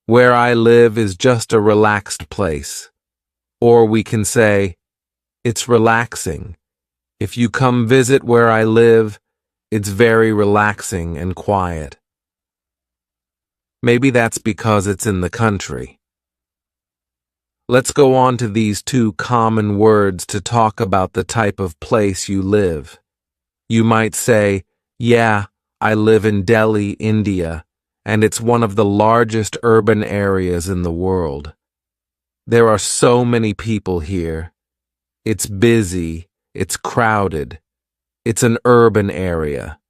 where I live is just a relaxed place. Or we can say, it's relaxing. If you come visit where I live, it's very relaxing and quiet. Maybe that's because it's in the country. Let's go on to these two common words to talk about the type of place you live. You might say, yeah, I live in Delhi, India, and it's one of the largest urban areas in the world. There are so many people here. It's busy, it's crowded, it's an urban area.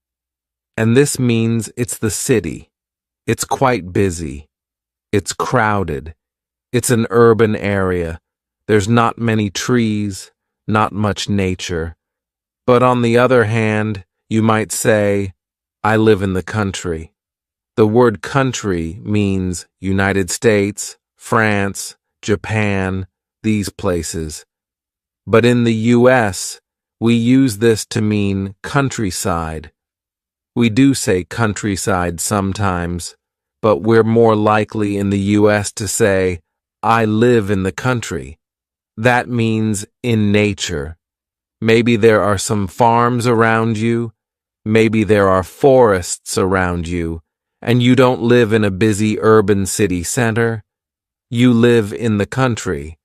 And this means it's the city. It's quite busy. It's crowded. It's an urban area. There's not many trees, not much nature. But on the other hand, you might say, I live in the country. The word country means United States, France, Japan, these places. But in the US, we use this to mean countryside. We do say countryside sometimes, but we're more likely in the US to say, I live in the country. That means in nature. Maybe there are some farms around you, maybe there are forests around you, and you don't live in a busy urban city center. You live in the country.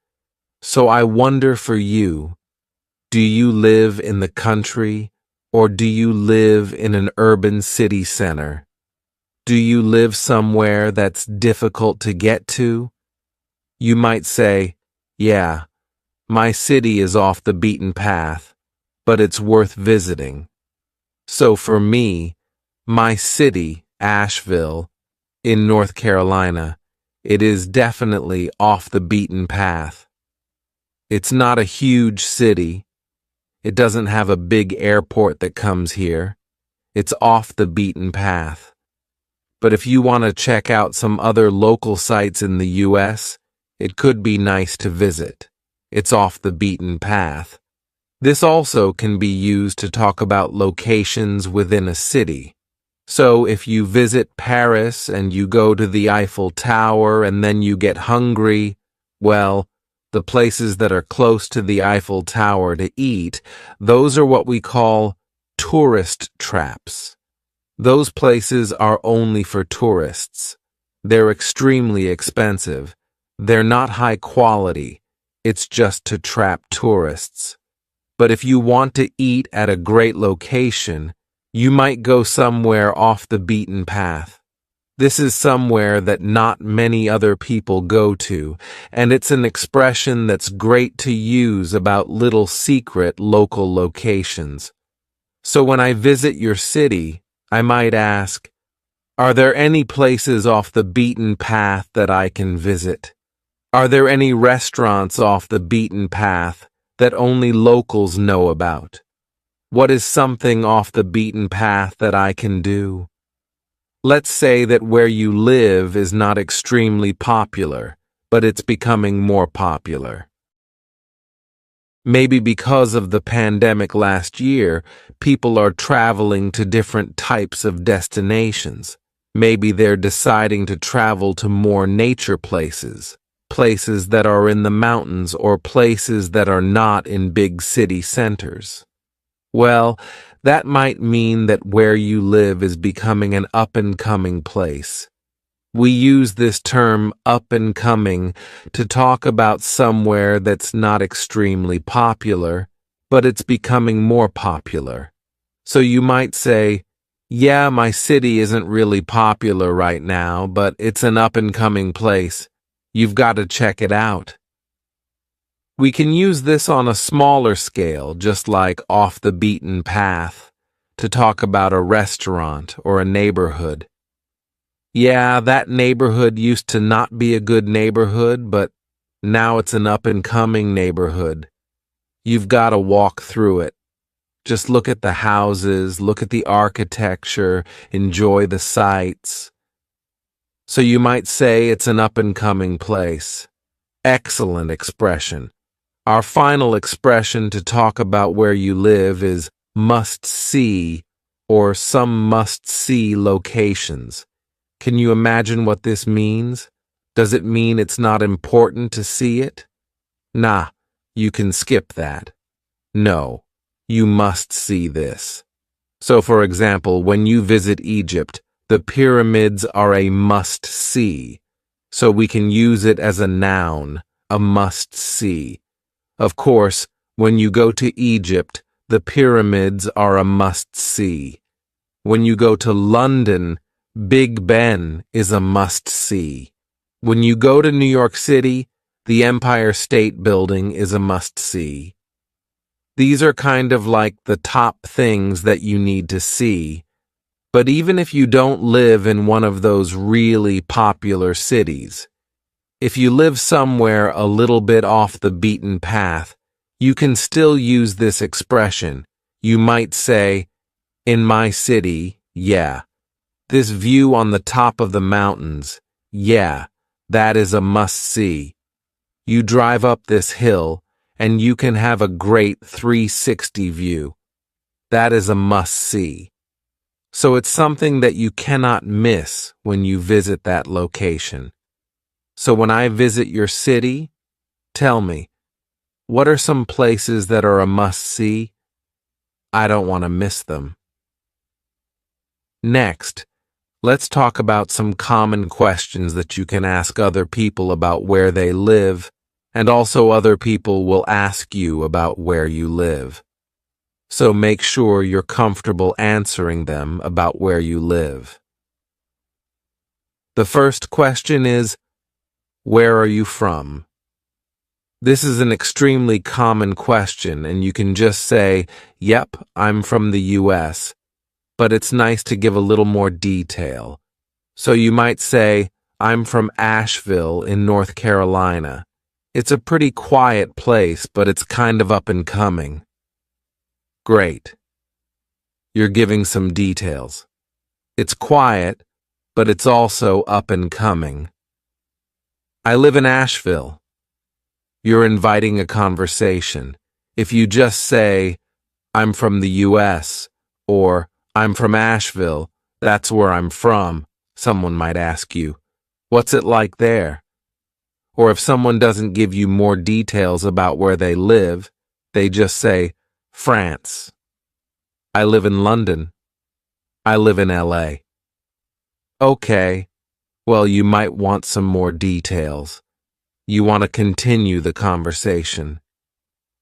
So I wonder for you, do you live in the country or do you live in an urban city center? Do you live somewhere that's difficult to get to? You might say, yeah, my city is off the beaten path, but it's worth visiting. So for me, my city, Asheville, in North Carolina, it is definitely off the beaten path. It's not a huge city. It doesn't have a big airport that comes here. It's off the beaten path. But if you want to check out some other local sites in the US, it could be nice to visit. It's off the beaten path. This also can be used to talk about locations within a city. So if you visit Paris and you go to the Eiffel Tower and then you get hungry, well, the places that are close to the Eiffel Tower to eat, those are what we call tourist traps. Those places are only for tourists. They're extremely expensive. They're not high quality. It's just to trap tourists. But if you want to eat at a great location, you might go somewhere off the beaten path. This is somewhere that not many other people go to, and it's an expression that's great to use about little secret local locations. So when I visit your city, I might ask, are there any places off the beaten path that I can visit? Are there any restaurants off the beaten path that only locals know about? What is something off the beaten path that I can do? Let's say that where you live is not extremely popular, but it's becoming more popular. Maybe because of the pandemic last year, people are traveling to different types of destinations. Maybe they're deciding to travel to more nature places, places that are in the mountains or places that are not in big city centers. Well, that might mean that where you live is becoming an up-and-coming place. We use this term up-and-coming to talk about somewhere that's not extremely popular, but it's becoming more popular. So you might say, yeah, my city isn't really popular right now, but it's an up-and-coming place. You've got to check it out. We can use this on a smaller scale, just like off the beaten path, to talk about a restaurant or a neighborhood. Yeah, that neighborhood used to not be a good neighborhood, but now it's an up-and-coming neighborhood. You've got to walk through it. Just look at the houses, look at the architecture, enjoy the sights. So you might say it's an up-and-coming place. Excellent expression. Our final expression to talk about where you live is must see or some must see locations. Can you imagine what this means? Does it mean it's not important to see it? Nah, you can skip that. No, you must see this. So for example, when you visit Egypt, the pyramids are a must see. So we can use it as a noun, a must see. Of course, when you go to Egypt, the pyramids are a must-see. When you go to London, Big Ben is a must-see. When you go to New York City, the Empire State Building is a must-see. These are kind of like the top things that you need to see. But even if you don't live in one of those really popular cities, if you live somewhere a little bit off the beaten path, you can still use this expression. You might say, in my city, yeah. This view on the top of the mountains, yeah, that is a must-see. You drive up this hill, and you can have a great 360 view. That is a must-see. So it's something that you cannot miss when you visit that location. So when I visit your city, tell me, what are some places that are a must-see? I don't want to miss them. Next, let's talk about some common questions that you can ask other people about where they live, and also other people will ask you about where you live. So make sure you're comfortable answering them about where you live. The first question is, where are you from? This is an extremely common question, and you can just say, yep, I'm from the US, but it's nice to give a little more detail. So you might say, I'm from Asheville in North Carolina. It's a pretty quiet place, but it's kind of up and coming. Great. You're giving some details. It's quiet, but it's also up and coming. I live in Asheville. You're inviting a conversation. If you just say, I'm from the US, or I'm from Asheville, that's where I'm from, someone might ask you, what's it like there? Or if someone doesn't give you more details about where they live, they just say, France. I live in London. I live in LA. Okay. Well, you might want some more details. You want to continue the conversation.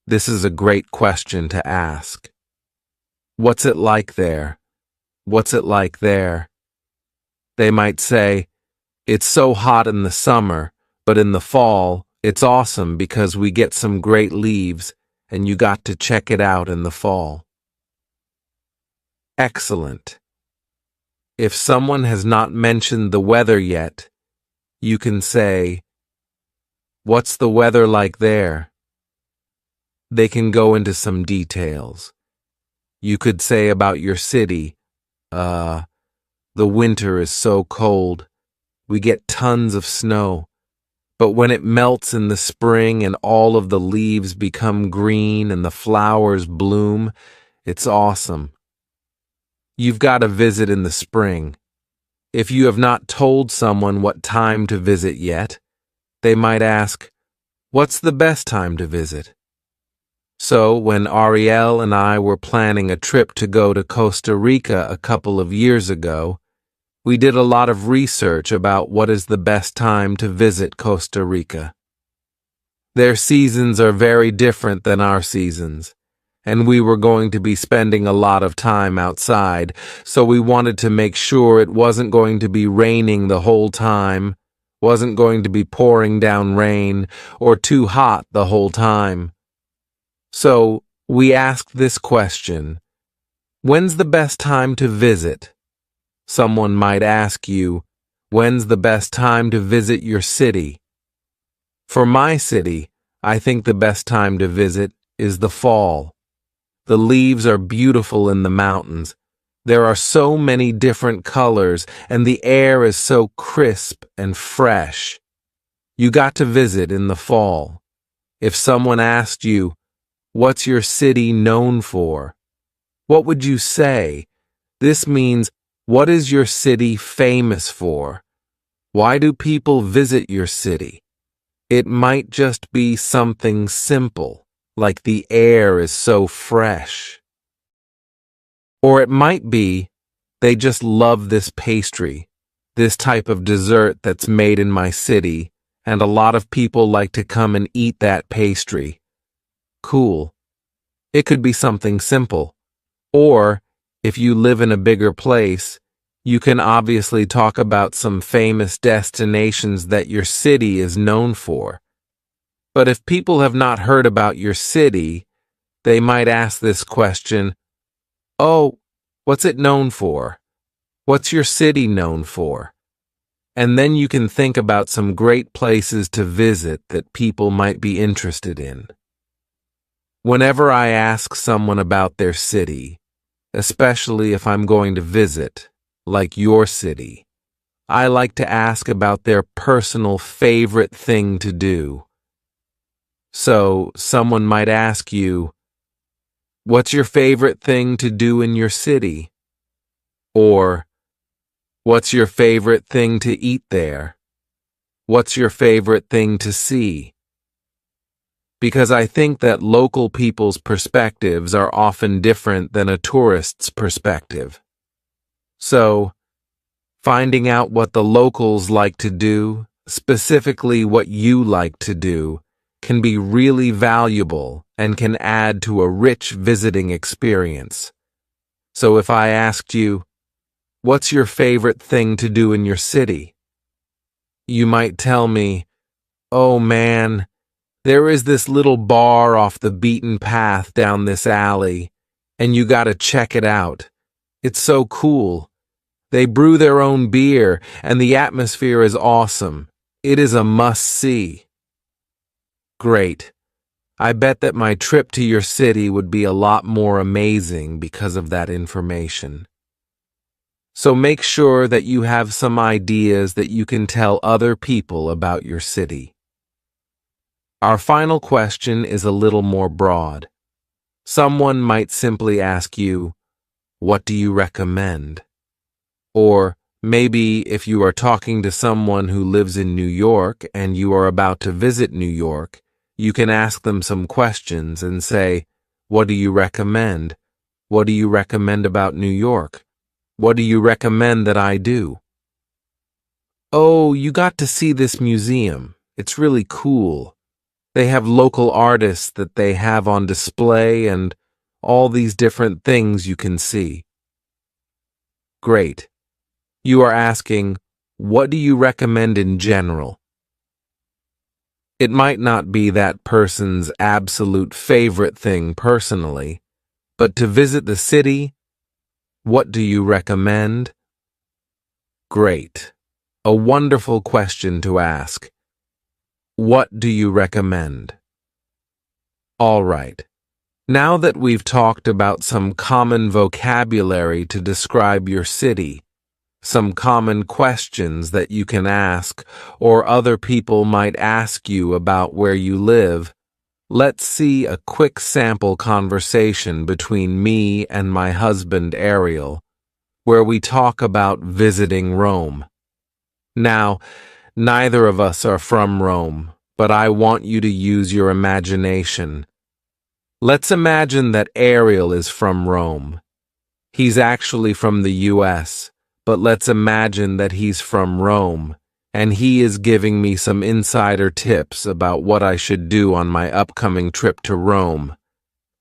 This is a great question to ask. What's it like there? What's it like there? They might say, "It's so hot in the summer, but in the fall, it's awesome because we get some great leaves and you got to check it out in the fall." Excellent. If someone has not mentioned the weather yet, you can say, "What's the weather like there?" They can go into some details. You could say about your city, the winter is so cold. We get tons of snow. But when it melts in the spring and all of the leaves become green and the flowers bloom, it's awesome. You've got to visit in the spring. If you have not told someone what time to visit yet, they might ask, "What's the best time to visit?" So when Ariel and I were planning a trip to go to Costa Rica a couple of years ago, we did a lot of research about what is the best time to visit Costa Rica. Their seasons are very different than our seasons, and we were going to be spending a lot of time outside, so we wanted to make sure it wasn't going to be raining the whole time, wasn't going to be pouring down rain, or too hot the whole time. So we asked this question: when's the best time to visit? Someone might ask you, when's the best time to visit your city? For my city, I think the best time to visit is the fall. The leaves are beautiful in the mountains. There are so many different colors, and the air is so crisp and fresh. You got to visit in the fall. If someone asked you, "What's your city known for?" what would you say? This means, what is your city famous for? Why do people visit your city? It might just be something simple, like the air is so fresh. Or it might be, they just love this pastry, this type of dessert that's made in my city, and a lot of people like to come and eat that pastry. Cool. It could be something simple. Or, if you live in a bigger place, you can obviously talk about some famous destinations that your city is known for. But if people have not heard about your city, they might ask this question, "Oh, what's it known for? What's your city known for?" And then you can think about some great places to visit that people might be interested in. Whenever I ask someone about their city, especially if I'm going to visit, like your city, I like to ask about their personal favorite thing to do. So, someone might ask you, "What's your favorite thing to do in your city?" Or, "What's your favorite thing to eat there?" "What's your favorite thing to see?" Because I think that local people's perspectives are often different than a tourist's perspective. So, finding out what the locals like to do, specifically what you like to do, can be really valuable and can add to a rich visiting experience. So if I asked you, "What's your favorite thing to do in your city?" you might tell me, "Oh man, there is this little bar off the beaten path down this alley, and you gotta check it out. It's so cool. They brew their own beer, and the atmosphere is awesome. It is a must-see." Great. I bet that my trip to your city would be a lot more amazing because of that information. So make sure that you have some ideas that you can tell other people about your city. Our final question is a little more broad. Someone might simply ask you, "What do you recommend?" Or maybe if you are talking to someone who lives in New York and you are about to visit New York, you can ask them some questions and say, "What do you recommend? What do you recommend about New York? What do you recommend that I do?" "Oh, you got to see this museum. It's really cool. They have local artists that they have on display and all these different things you can see." Great. You are asking, what do you recommend in general? It might not be that person's absolute favorite thing personally, but to visit the city, what do you recommend? Great. A wonderful question to ask. What do you recommend? All right. Now that we've talked about some common vocabulary to describe your city, some common questions that you can ask or other people might ask you about where you live, let's see a quick sample conversation between me and my husband Ariel, where we talk about visiting Rome. Now, neither of us are from Rome, but I want you to use your imagination. Let's imagine that Ariel is from Rome. He's actually from the US, but let's imagine that he's from Rome, and he is giving me some insider tips about what I should do on my upcoming trip to Rome.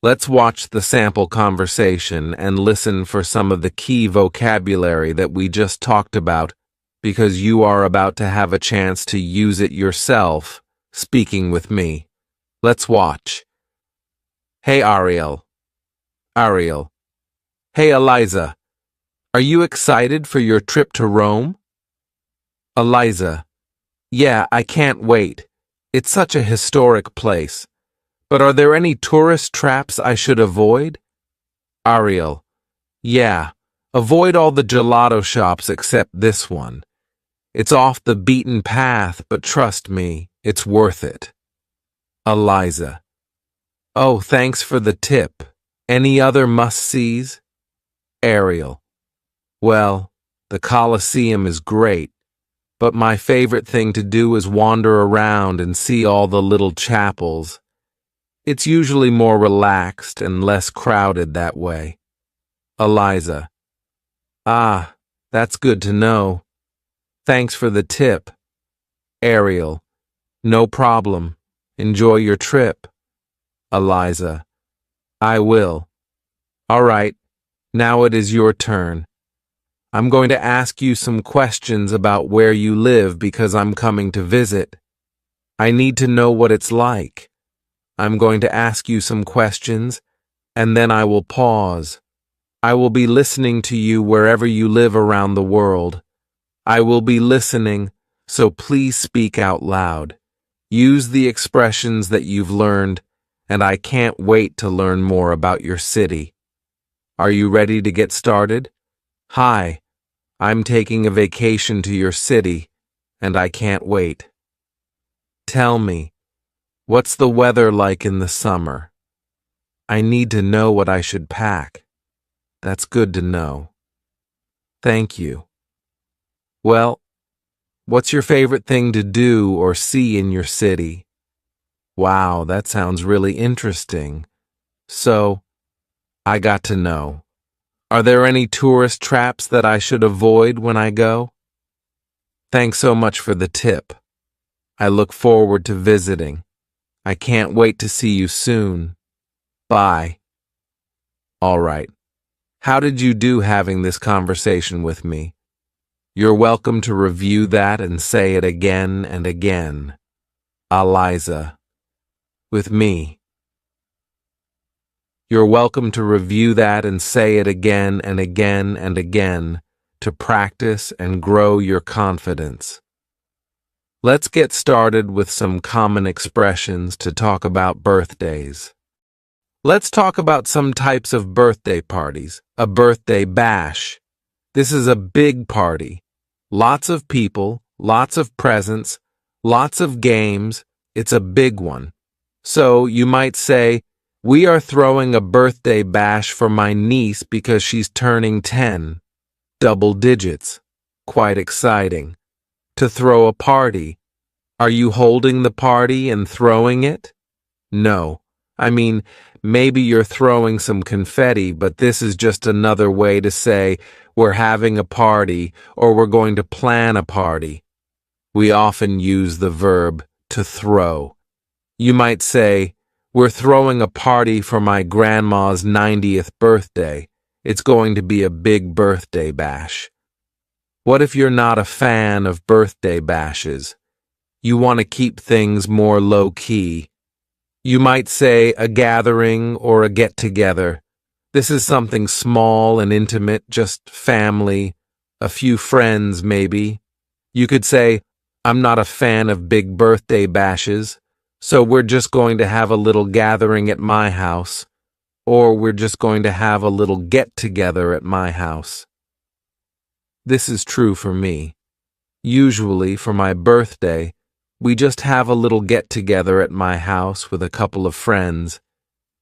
Let's watch the sample conversation and listen for some of the key vocabulary that we just talked about, because you are about to have a chance to use it yourself, speaking with me. Let's watch. Hey, Ariel. Ariel. Hey, Eliza. Are you excited for your trip to Rome? Eliza. Yeah, I can't wait. It's such a historic place. But are there any tourist traps I should avoid? Ariel. Yeah, avoid all the gelato shops except this one. It's off the beaten path, but trust me, it's worth it. Eliza. Oh, thanks for the tip. Any other must-sees? Ariel. Well, the Colosseum is great, but my favorite thing to do is wander around and see all the little chapels. It's usually more relaxed and less crowded that way. Eliza. Ah, that's good to know. Thanks for the tip. Ariel. No problem. Enjoy your trip. Eliza. I will. All right, now it is your turn. I'm going to ask you some questions about where you live because I'm coming to visit. I need to know what it's like. I'm going to ask you some questions, and then I will pause. I will be listening to you wherever you live around the world. I will be listening, so please speak out loud. Use the expressions that you've learned, and I can't wait to learn more about your city. Are you ready to get started? Hi, I'm taking a vacation to your city, and I can't wait. Tell me, what's the weather like in the summer? I need to know what I should pack. That's good to know. Thank you. Well, what's your favorite thing to do or see in your city? Wow, that sounds really interesting. So, I got to know. Are there any tourist traps that I should avoid when I go? Thanks so much for the tip. I look forward to visiting. I can't wait to see you soon. Bye. All right. How did you do having this conversation with me? You're welcome to review that and say it again and again. Eliza. With me. You're welcome to review that and say it again and again and again to practice and grow your confidence. Let's get started with some common expressions to talk about birthdays. Let's talk about some types of birthday parties. A birthday bash. This is a big party. Lots of people, lots of presents, lots of games. It's a big one. So you might say, we are throwing a birthday bash for my niece because she's turning 10. Double digits. Quite exciting. To throw a party. Are you holding the party and throwing it? No. I mean, maybe you're throwing some confetti, but this is just another way to say we're having a party or we're going to plan a party. We often use the verb to throw. You might say, we're throwing a party for my grandma's 90th birthday. It's going to be a big birthday bash. What if you're not a fan of birthday bashes? You want to keep things more low-key. You might say a gathering or a get-together. This is something small and intimate, just family, a few friends maybe. You could say, I'm not a fan of big birthday bashes, so we're just going to have a little gathering at my house, or we're just going to have a little get-together at my house. This is true for me. Usually, for my birthday, we just have a little get-together at my house with a couple of friends,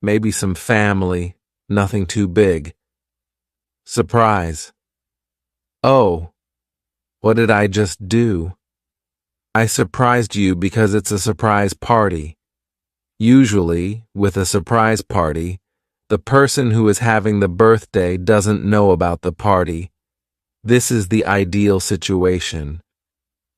maybe some family, nothing too big. Surprise. Oh, what did I just do? I surprised you because it's a surprise party. Usually, with a surprise party, the person who is having the birthday doesn't know about the party. This is the ideal situation.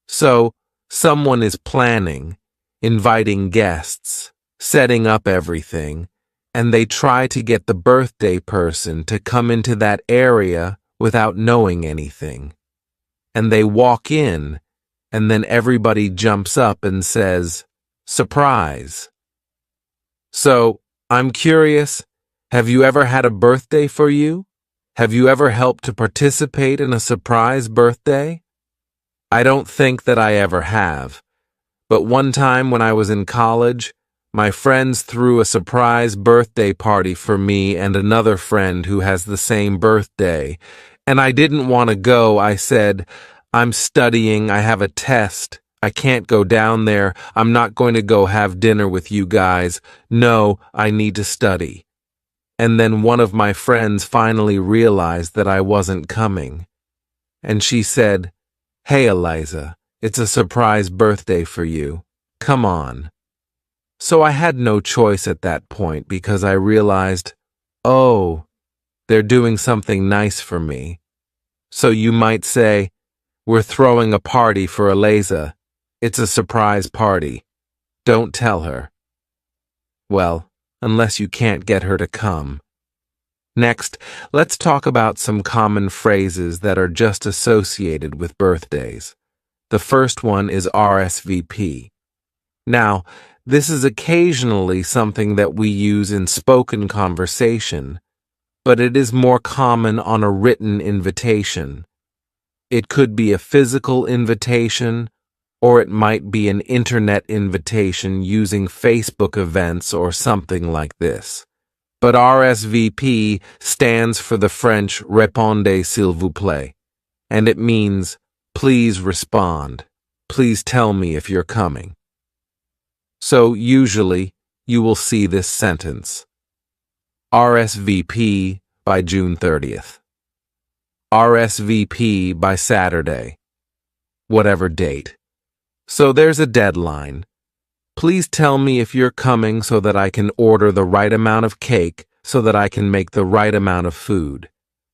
So, someone is planning, inviting guests, setting up everything, and they try to get the birthday person to come into that area without knowing anything. And they walk in, and then everybody jumps up and says, "Surprise." So, I'm curious, have you ever had a birthday for you? Have you ever helped to participate in a surprise birthday? I don't think that I ever have, but one time when I was in college, my friends threw a surprise birthday party for me and another friend who has the same birthday, and I didn't want to go. I said, I'm studying, I have a test, I can't go down there, I'm not going to go have dinner with you guys. No, I need to study. And then one of my friends finally realized that I wasn't coming. And she said, Hey, Eliza, it's a surprise birthday for you. Come on. So I had no choice at that point because I realized, oh, they're doing something nice for me. So you might say, we're throwing a party for Eliza. It's a surprise party. Don't tell her. Well, unless you can't get her to come. Next, let's talk about some common phrases that are just associated with birthdays. The first one is RSVP. Now, this is occasionally something that we use in spoken conversation, but it is more common on a written invitation. It could be a physical invitation, or it might be an internet invitation using Facebook events or something like this. But RSVP stands for the French Répondez s'il vous plaît, and it means, please respond. Please tell me if you're coming. So usually, you will see this sentence. RSVP by June 30th. RSVP by Saturday. Whatever date. So there's a deadline. Please tell me if you're coming so that I can order the right amount of cake so that I can make the right amount of food.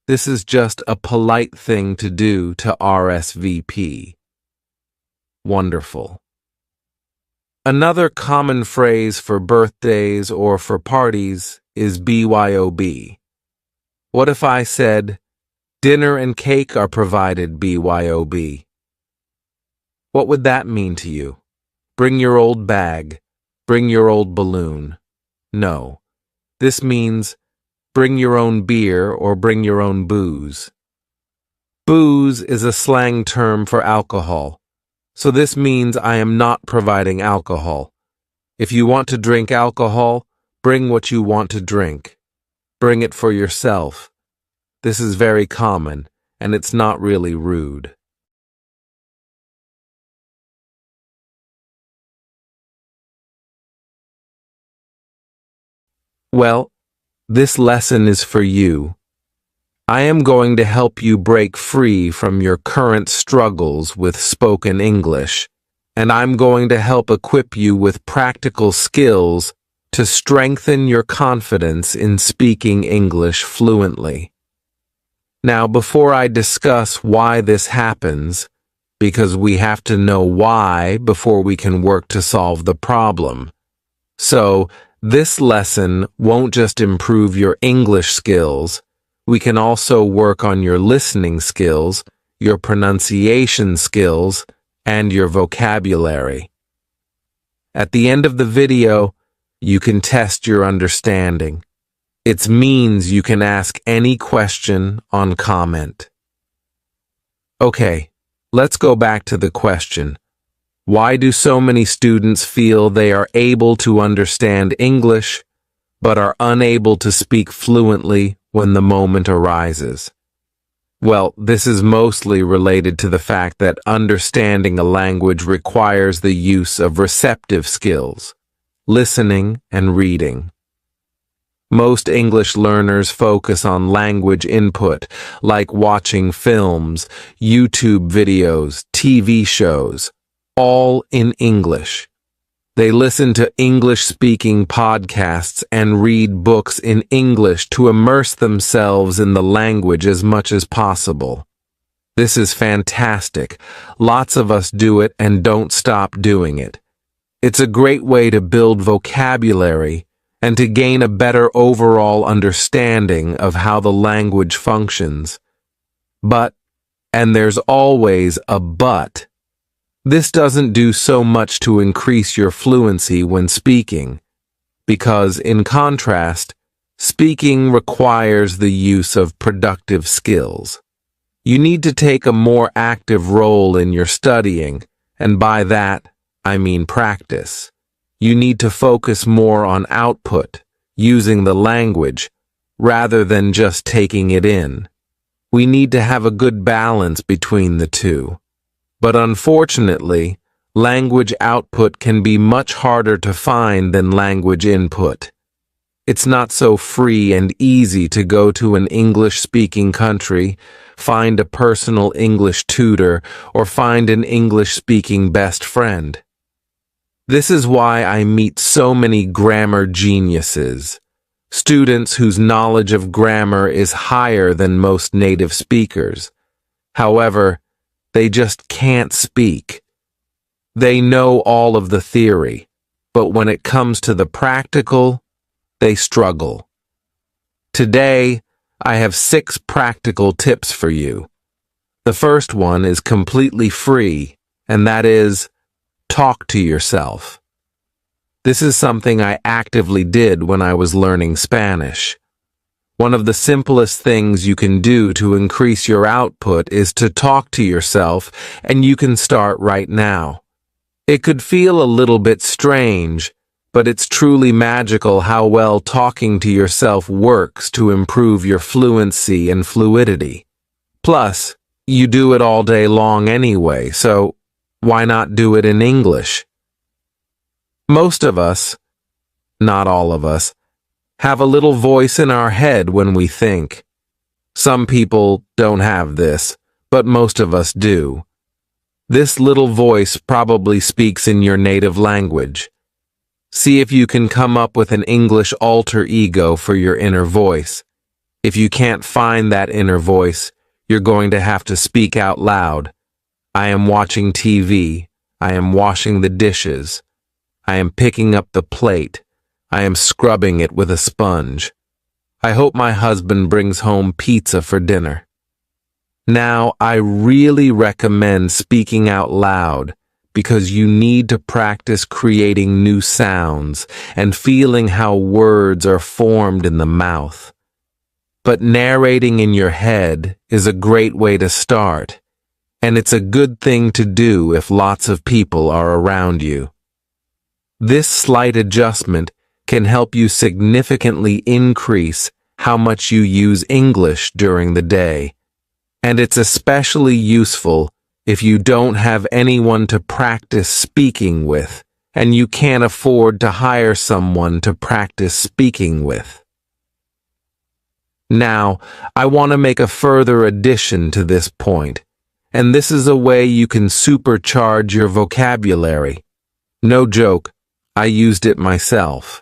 This is just a polite thing to do to RSVP. Wonderful. Another common phrase for birthdays or for parties is BYOB. What if I said, dinner and cake are provided BYOB? What would that mean to you? Bring your old bag. Bring your old balloon. No. This means bring your own beer or bring your own booze. Booze is a slang term for alcohol, so this means I am not providing alcohol. If you want to drink alcohol, bring what you want to drink. Bring it for yourself. This is very common, and it's not really rude. Well, this lesson is for you. I am going to help you break free from your current struggles with spoken English, and I'm going to help equip you with practical skills to strengthen your confidence in speaking English fluently. Now, before I discuss why this happens, because we have to know why before we can work to solve the problem. So, this lesson won't just improve your English skills, we can also work on your listening skills, your pronunciation skills, and your vocabulary. At the end of the video, you can test your understanding. It means you can ask any question on comment. Okay, let's go back to the question. Why do so many students feel they are able to understand English, but are unable to speak fluently when the moment arises? Well, this is mostly related to the fact that understanding a language requires the use of receptive skills, listening and reading. Most English learners focus on language input, like watching films, YouTube videos, TV shows, all in English. They listen to English-speaking podcasts and read books in English to immerse themselves in the language as much as possible. This is fantastic. Lots of us do it and don't stop doing it. It's a great way to build vocabulary and to gain a better overall understanding of how the language functions. But, and there's always a but, this doesn't do so much to increase your fluency when speaking, because, in contrast, speaking requires the use of productive skills. You need to take a more active role in your studying, and by that, I mean practice. You need to focus more on output, using the language, rather than just taking it in. We need to have a good balance between the two. But unfortunately, language output can be much harder to find than language input. It's not so free and easy to go to an English-speaking country, find a personal English tutor, or find an English-speaking best friend. This is why I meet so many grammar geniuses, students whose knowledge of grammar is higher than most native speakers. However, they just can't speak. They know all of the theory, but when it comes to the practical, they struggle. Today, I have 6 practical tips for you. The first one is completely free, and that is, talk to yourself. This is something I actively did when I was learning Spanish. One of the simplest things you can do to increase your output is to talk to yourself, and you can start right now. It could feel a little bit strange, but it's truly magical how well talking to yourself works to improve your fluency and fluidity. Plus, you do it all day long anyway, so why not do it in English? Most of us, not all of us, have a little voice in our head when we think. Some people don't have this, but most of us do. This little voice probably speaks in your native language. See if you can come up with an English alter ego for your inner voice. If you can't find that inner voice, you're going to have to speak out loud. I am watching TV. I am washing the dishes. I am picking up the plate. I am scrubbing it with a sponge. I hope my husband brings home pizza for dinner. Now, I really recommend speaking out loud because you need to practice creating new sounds and feeling how words are formed in the mouth. But narrating in your head is a great way to start, and it's a good thing to do if lots of people are around you. This slight adjustment can help you significantly increase how much you use English during the day, and it's especially useful if you don't have anyone to practice speaking with, and you can't afford to hire someone to practice speaking with. Now, I want to make a further addition to this point, and this is a way you can supercharge your vocabulary. No joke, I used it myself.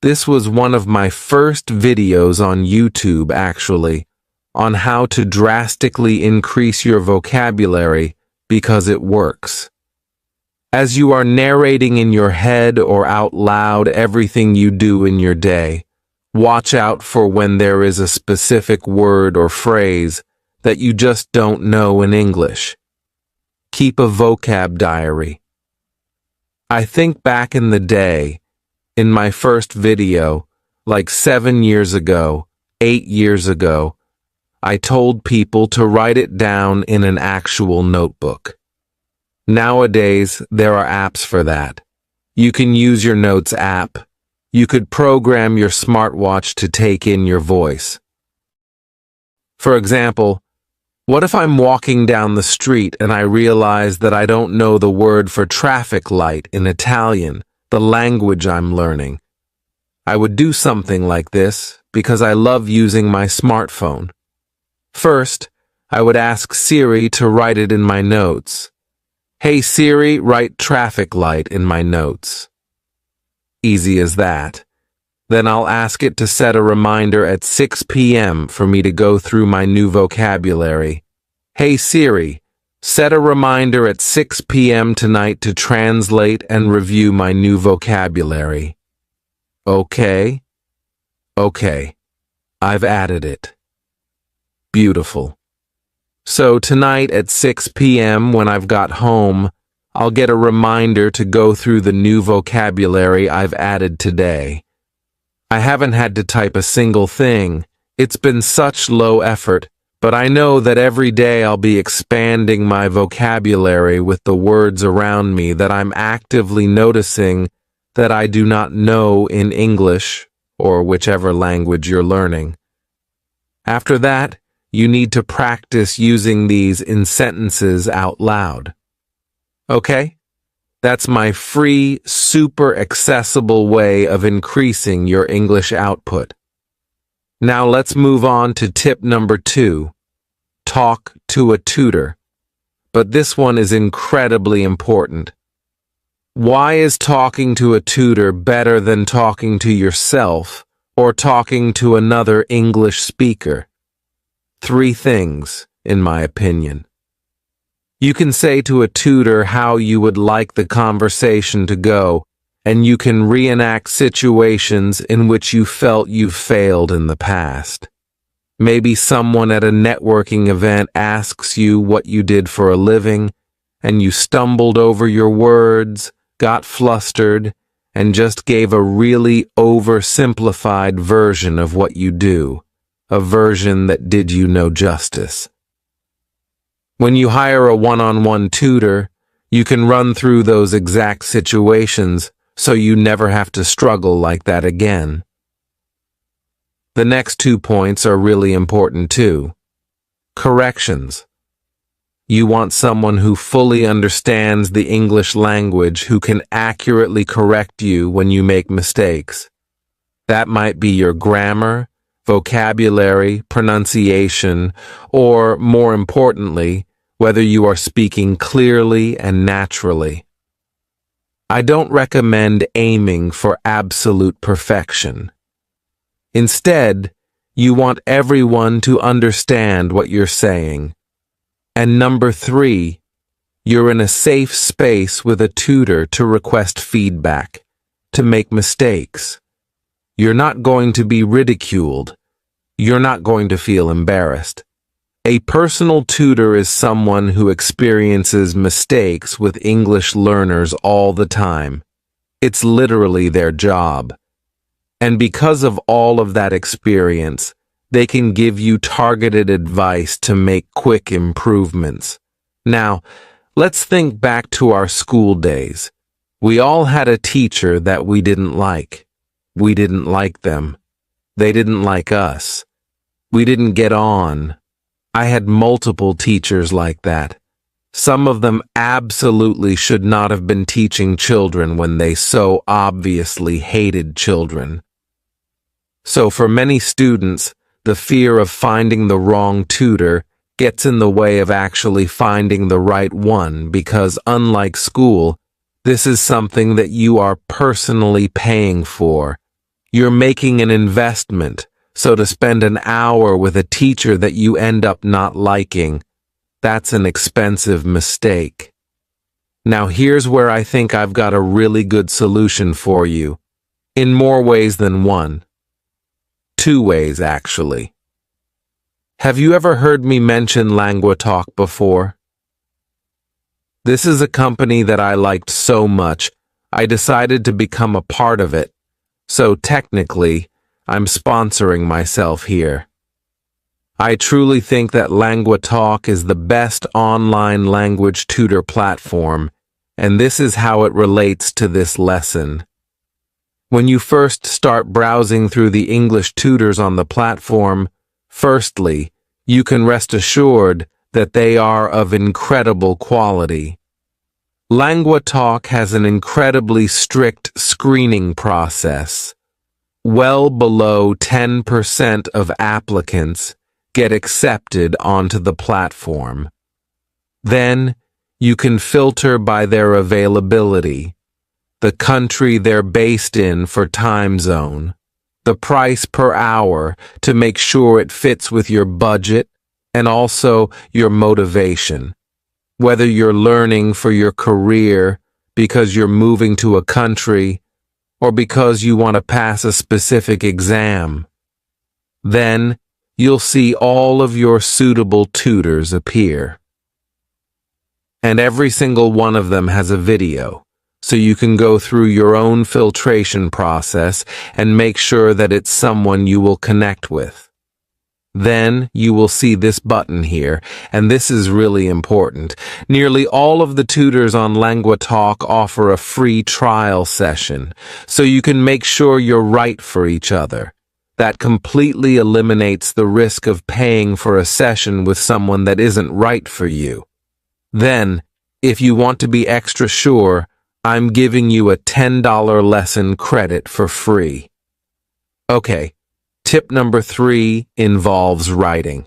This was one of my first videos on YouTube, actually, on how to drastically increase your vocabulary because it works. As you are narrating in your head or out loud everything you do in your day, watch out for when there is a specific word or phrase that you just don't know in English. Keep a vocab diary. I think back in the day, in my first video, like 7 years ago, 8 years ago, I told people to write it down in an actual notebook. Nowadays, there are apps for that. You can use your Notes app. You could program your smartwatch to take in your voice. For example, what if I'm walking down the street and I realize that I don't know the word for traffic light in Italian, the language I'm learning? I would do something like this because I love using my smartphone. First, I would ask Siri to write it in my notes. Hey Siri, write traffic light in my notes. Easy as that. Then I'll ask it to set a reminder at 6 p.m. for me to go through my new vocabulary. Hey Siri, set a reminder at 6 p.m. tonight to translate and review my new vocabulary. Okay? Okay. I've added it. Beautiful. So tonight at 6 p.m. when I've got home, I'll get a reminder to go through the new vocabulary I've added today. I haven't had to type a single thing. It's been such low effort, but I know that every day I'll be expanding my vocabulary with the words around me that I'm actively noticing that I do not know in English or whichever language you're learning. After that, you need to practice using these in sentences out loud. Okay? That's my free, super accessible way of increasing your English output. Now let's move on to tip number 2. Talk to a tutor. But this one is incredibly important. Why is talking to a tutor better than talking to yourself or talking to another English speaker? 3 things, in my opinion. You can say to a tutor how you would like the conversation to go, and you can reenact situations in which you felt you failed in the past. Maybe someone at a networking event asks you what you did for a living, and you stumbled over your words, got flustered, and just gave a really oversimplified version of what you do, a version that did you no justice. When you hire a one-on-one tutor, you can run through those exact situations so you never have to struggle like that again. The next 2 points are really important too. Corrections. You want someone who fully understands the English language who can accurately correct you when you make mistakes. That might be your grammar, vocabulary, pronunciation, or, more importantly, whether you are speaking clearly and naturally. I don't recommend aiming for absolute perfection. Instead, you want everyone to understand what you're saying. And number 3, you're in a safe space with a tutor to request feedback, to make mistakes. You're not going to be ridiculed. You're not going to feel embarrassed. A personal tutor is someone who experiences mistakes with English learners all the time. It's literally their job. And because of all of that experience, they can give you targeted advice to make quick improvements. Now, let's think back to our school days. We all had a teacher that we didn't like. We didn't like them. They didn't like us. We didn't get on. I had multiple teachers like that. Some of them absolutely should not have been teaching children when they so obviously hated children. So for many students, the fear of finding the wrong tutor gets in the way of actually finding the right one because, unlike school, this is something that you are personally paying for. You're making an investment. So to spend an hour with a teacher that you end up not liking, that's an expensive mistake. Now here's where I think I've got a really good solution for you, in more ways than one. 2 ways, actually. Have you ever heard me mention LanguaTalk before? This is a company that I liked so much, I decided to become a part of it. So technically, I'm sponsoring myself here. I truly think that LanguaTalk is the best online language tutor platform, and this is how it relates to this lesson. When you first start browsing through the English tutors on the platform, firstly, you can rest assured that they are of incredible quality. LanguaTalk has an incredibly strict screening process. Well below 10% of applicants get accepted onto the platform. Then, you can filter by their availability, the country they're based in for time zone, the price per hour to make sure it fits with your budget and also your motivation. Whether you're learning for your career because you're moving to a country or because you want to pass a specific exam. Then, you'll see all of your suitable tutors appear. And every single one of them has a video, so you can go through your own filtration process and make sure that it's someone you will connect with. Then you will see this button here, and this is really important. Nearly all of the tutors on LanguaTalk offer a free trial session, so you can make sure you're right for each other. That completely eliminates the risk of paying for a session with someone that isn't right for you. Then, if you want to be extra sure, I'm giving you a $10 lesson credit for free. Okay. Tip number 3 involves writing.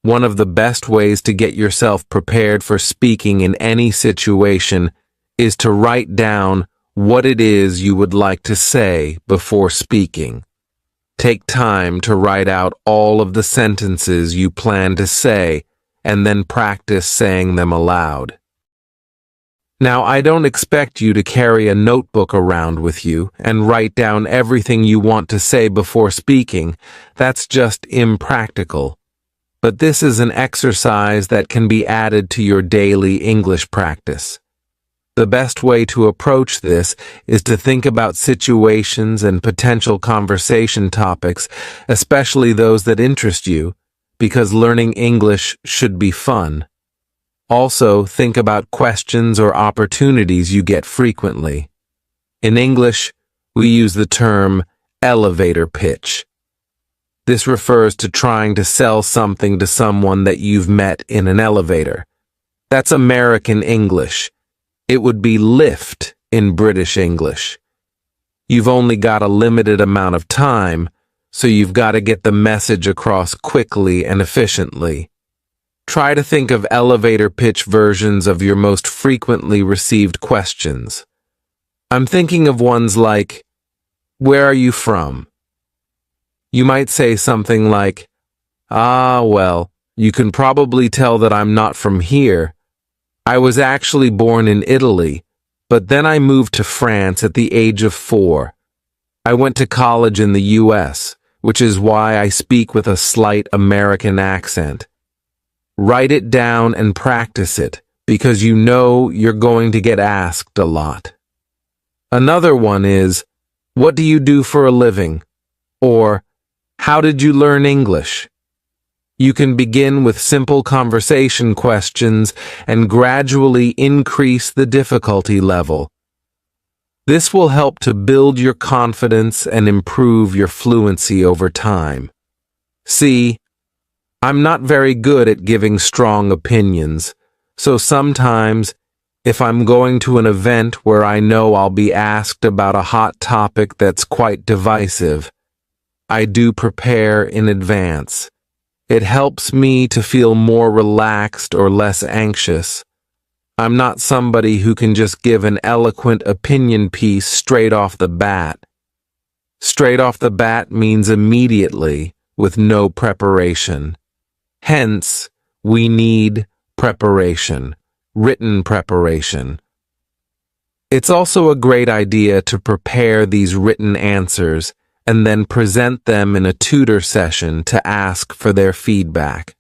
One of the best ways to get yourself prepared for speaking in any situation is to write down what it is you would like to say before speaking. Take time to write out all of the sentences you plan to say and then practice saying them aloud. Now, I don't expect you to carry a notebook around with you and write down everything you want to say before speaking. That's just impractical. But this is an exercise that can be added to your daily English practice. The best way to approach this is to think about situations and potential conversation topics, especially those that interest you, because learning English should be fun. Also, think about questions or opportunities you get frequently. In English, we use the term elevator pitch. This refers to trying to sell something to someone that you've met in an elevator. That's American English. It would be lift in British English. You've only got a limited amount of time, so you've got to get the message across quickly and efficiently. Try to think of elevator pitch versions of your most frequently received questions. I'm thinking of ones like, "Where are you from?" You might say something like, well, you can probably tell that I'm not from here. I was actually born in Italy, but then I moved to France at the age of 4. I went to college in the US, which is why I speak with a slight American accent. Write it down and practice it, because you know you're going to get asked a lot. Another one is, "What do you do for a living?" Or, "How did you learn English?" You can begin with simple conversation questions and gradually increase the difficulty level. This will help to build your confidence and improve your fluency over time. See, I'm not very good at giving strong opinions, so sometimes, if I'm going to an event where I know I'll be asked about a hot topic that's quite divisive, I do prepare in advance. It helps me to feel more relaxed or less anxious. I'm not somebody who can just give an eloquent opinion piece straight off the bat. Straight off the bat means immediately, with no preparation. Hence, we need preparation, written preparation. It's also a great idea to prepare these written answers and then present them in a tutor session to ask for their feedback.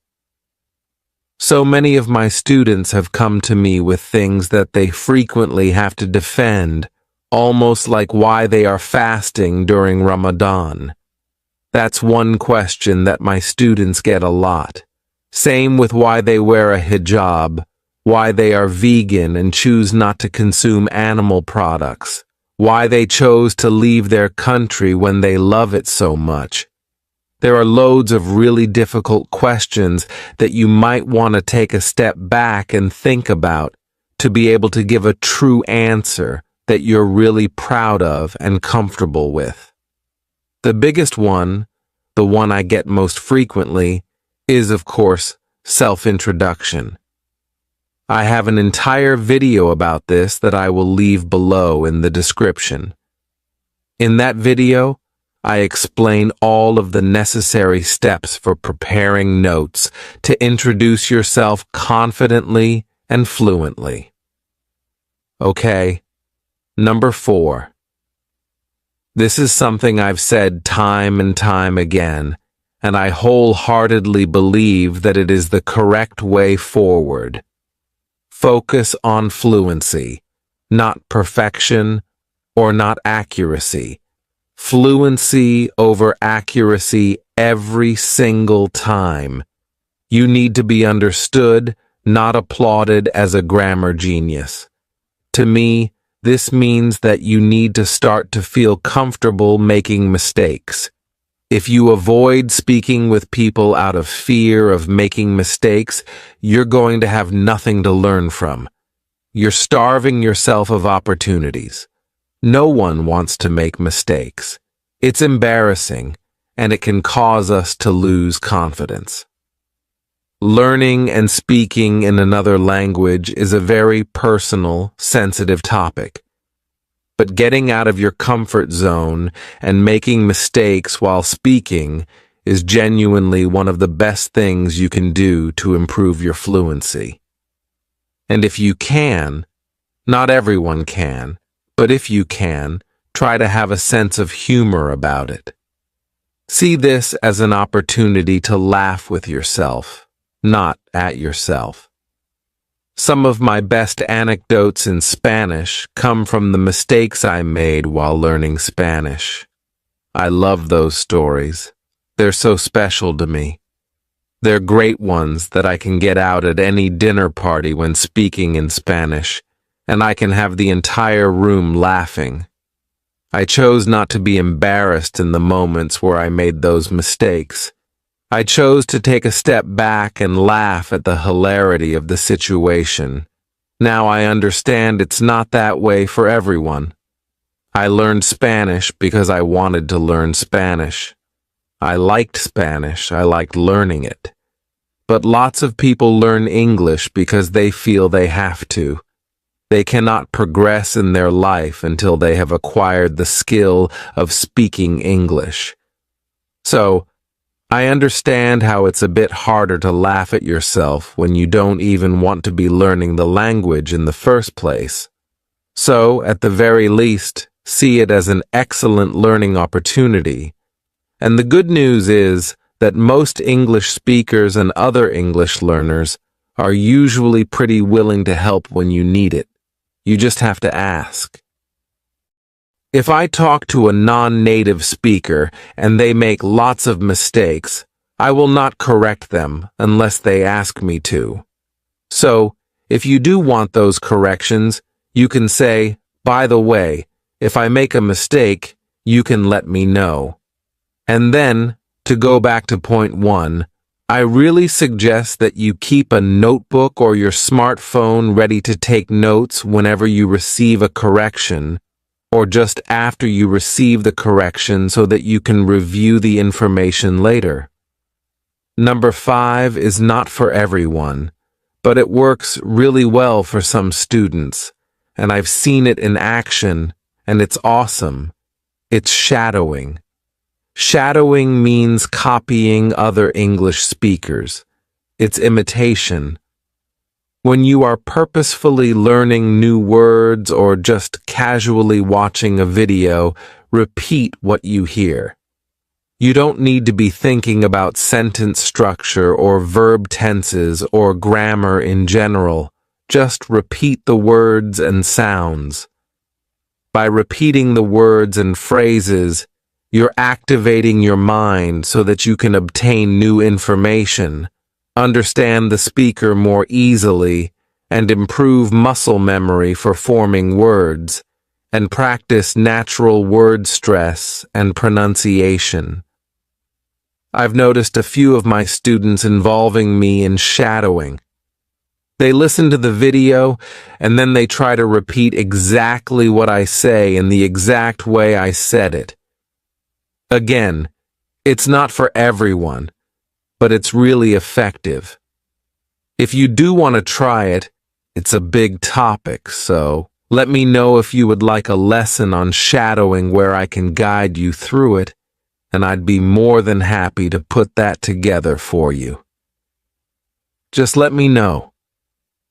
So many of my students have come to me with things that they frequently have to defend, almost like why they are fasting during Ramadan. That's one question that my students get a lot. Same with why they wear a hijab, why they are vegan and choose not to consume animal products, why they chose to leave their country when they love it so much. There are loads of really difficult questions that you might want to take a step back and think about to be able to give a true answer that you're really proud of and comfortable with. The biggest one, the one I get most frequently, is of course self-introduction. I have an entire video about this that I will leave below in the description. In that video, I explain all of the necessary steps for preparing notes to introduce yourself confidently and fluently. Okay, number 4. This is something I've said time and time again, and I wholeheartedly believe that it is the correct way forward. Focus on fluency, not perfection or not accuracy. Fluency over accuracy every single time. You need to be understood, not applauded as a grammar genius. To me, this means that you need to start to feel comfortable making mistakes. If you avoid speaking with people out of fear of making mistakes, you're going to have nothing to learn from. You're starving yourself of opportunities. No one wants to make mistakes. It's embarrassing, and it can cause us to lose confidence. Learning and speaking in another language is a very personal, sensitive topic. But getting out of your comfort zone and making mistakes while speaking is genuinely one of the best things you can do to improve your fluency. And if you can, not everyone can, but if you can, try to have a sense of humor about it. See this as an opportunity to laugh with yourself, not at yourself. Some of my best anecdotes in Spanish come from the mistakes I made while learning Spanish. I love those stories. They're so special to me. They're great ones that I can get out at any dinner party when speaking in Spanish, and I can have the entire room laughing. I chose not to be embarrassed in the moments where I made those mistakes. I chose to take a step back and laugh at the hilarity of the situation. Now I understand it's not that way for everyone. I learned Spanish because I wanted to learn Spanish. I liked Spanish. I liked learning it. But lots of people learn English because they feel they have to. They cannot progress in their life until they have acquired the skill of speaking English. So, I understand how it's a bit harder to laugh at yourself when you don't even want to be learning the language in the first place. So, at the very least, see it as an excellent learning opportunity. And the good news is that most English speakers and other English learners are usually pretty willing to help when you need it. You just have to ask. If I talk to a non-native speaker and they make lots of mistakes, I will not correct them unless they ask me to. So, if you do want those corrections, you can say, by the way, if I make a mistake, you can let me know. And then, to go back to point 1, I really suggest that you keep a notebook or your smartphone ready to take notes whenever you receive a correction, or just after you receive the correction so that you can review the information later. Number 5 is not for everyone, but it works really well for some students, and I've seen it in action, and it's awesome. It's shadowing. Shadowing means copying other English speakers. It's imitation. When you are purposefully learning new words or just casually watching a video, repeat what you hear. You don't need to be thinking about sentence structure or verb tenses or grammar in general. Just repeat the words and sounds. By repeating the words and phrases, you're activating your mind so that you can obtain new information, understand the speaker more easily, and improve muscle memory for forming words, and practice natural word stress and pronunciation. I've noticed a few of my students involving me in shadowing. They listen to the video, and then they try to repeat exactly what I say in the exact way I said it. Again, it's not for everyone, but it's really effective. If you do want to try it, it's a big topic, so let me know if you would like a lesson on shadowing where I can guide you through it, and I'd be more than happy to put that together for you. Just let me know.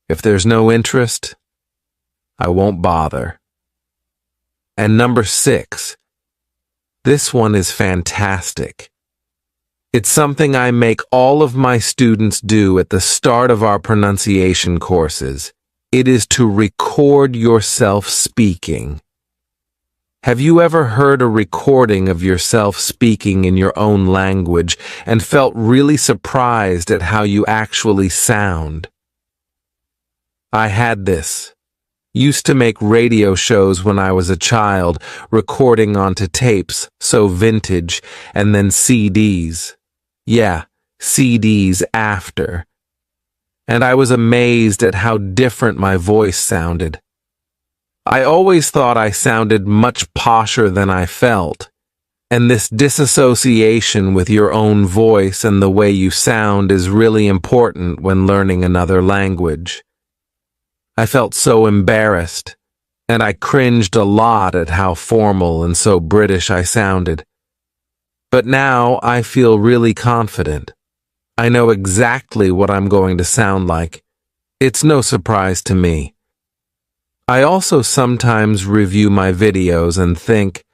If there's no interest, I won't bother. And number 6. This one is fantastic. It's something I make all of my students do at the start of our pronunciation courses. It is to record yourself speaking. Have you ever heard a recording of yourself speaking in your own language and felt really surprised at how you actually sound? I had this. Used to make radio shows when I was a child, recording onto tapes, so vintage, and then CDs. Yeah, CDs after. And I was amazed at how different my voice sounded. I always thought I sounded much posher than I felt, and this disassociation with your own voice and the way you sound is really important when learning another language. I felt so embarrassed, and I cringed a lot at how formal and so British I sounded. But now I feel really confident. I know exactly what I'm going to sound like. It's no surprise to me. I also sometimes review my videos and think,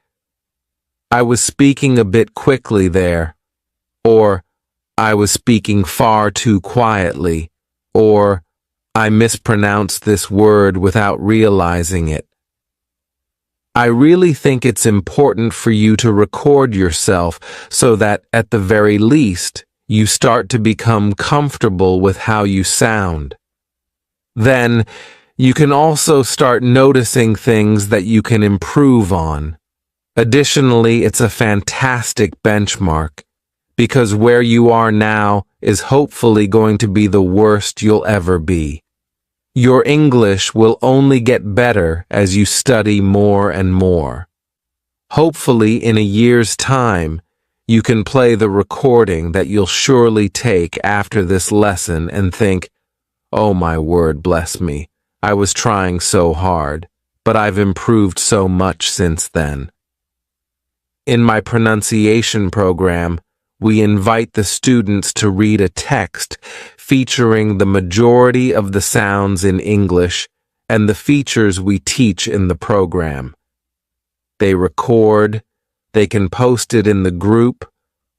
I was speaking a bit quickly there, or I was speaking far too quietly, or I mispronounced this word without realizing it. I really think it's important for you to record yourself so that, at the very least, you start to become comfortable with how you sound. Then, you can also start noticing things that you can improve on. Additionally, it's a fantastic benchmark, because where you are now is hopefully going to be the worst you'll ever be. Your English will only get better as you study more and more. Hopefully, in a year's time, you can play the recording that you'll surely take after this lesson and think, oh my word, bless me, I was trying so hard, but I've improved so much since then. In my pronunciation program, we invite the students to read a text featuring the majority of the sounds in English and the features we teach in the program. They record, they can post it in the group,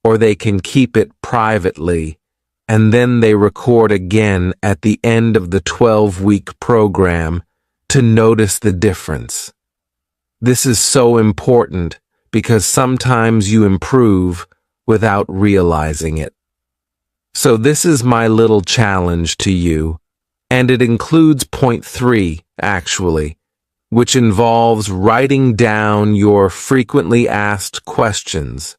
or they can keep it privately, and then they record again at the end of the 12-week program to notice the difference. This is so important because sometimes you improve without realizing it. So this is my little challenge to you, and it includes point 3, actually, which involves writing down your frequently asked questions.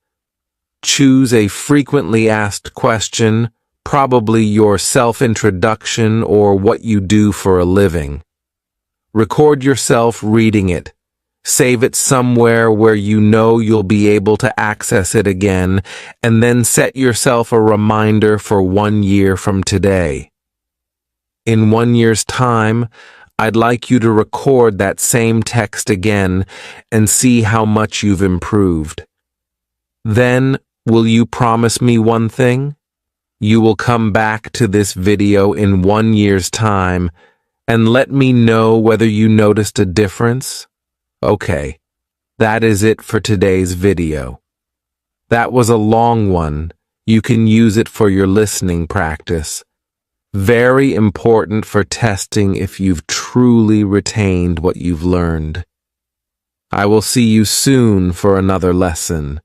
Choose a frequently asked question, probably your self-introduction or what you do for a living. Record yourself reading it. Save it somewhere where you know you'll be able to access it again, and then set yourself a reminder for 1 year from today. In 1 year's time, I'd like you to record that same text again and see how much you've improved. Then, will you promise me one thing? You will come back to this video in 1 year's time and let me know whether you noticed a difference? Okay, that is it for today's video. That was a long one. You can use it for your listening practice. Very important for testing if you've truly retained what you've learned. I will see you soon for another lesson.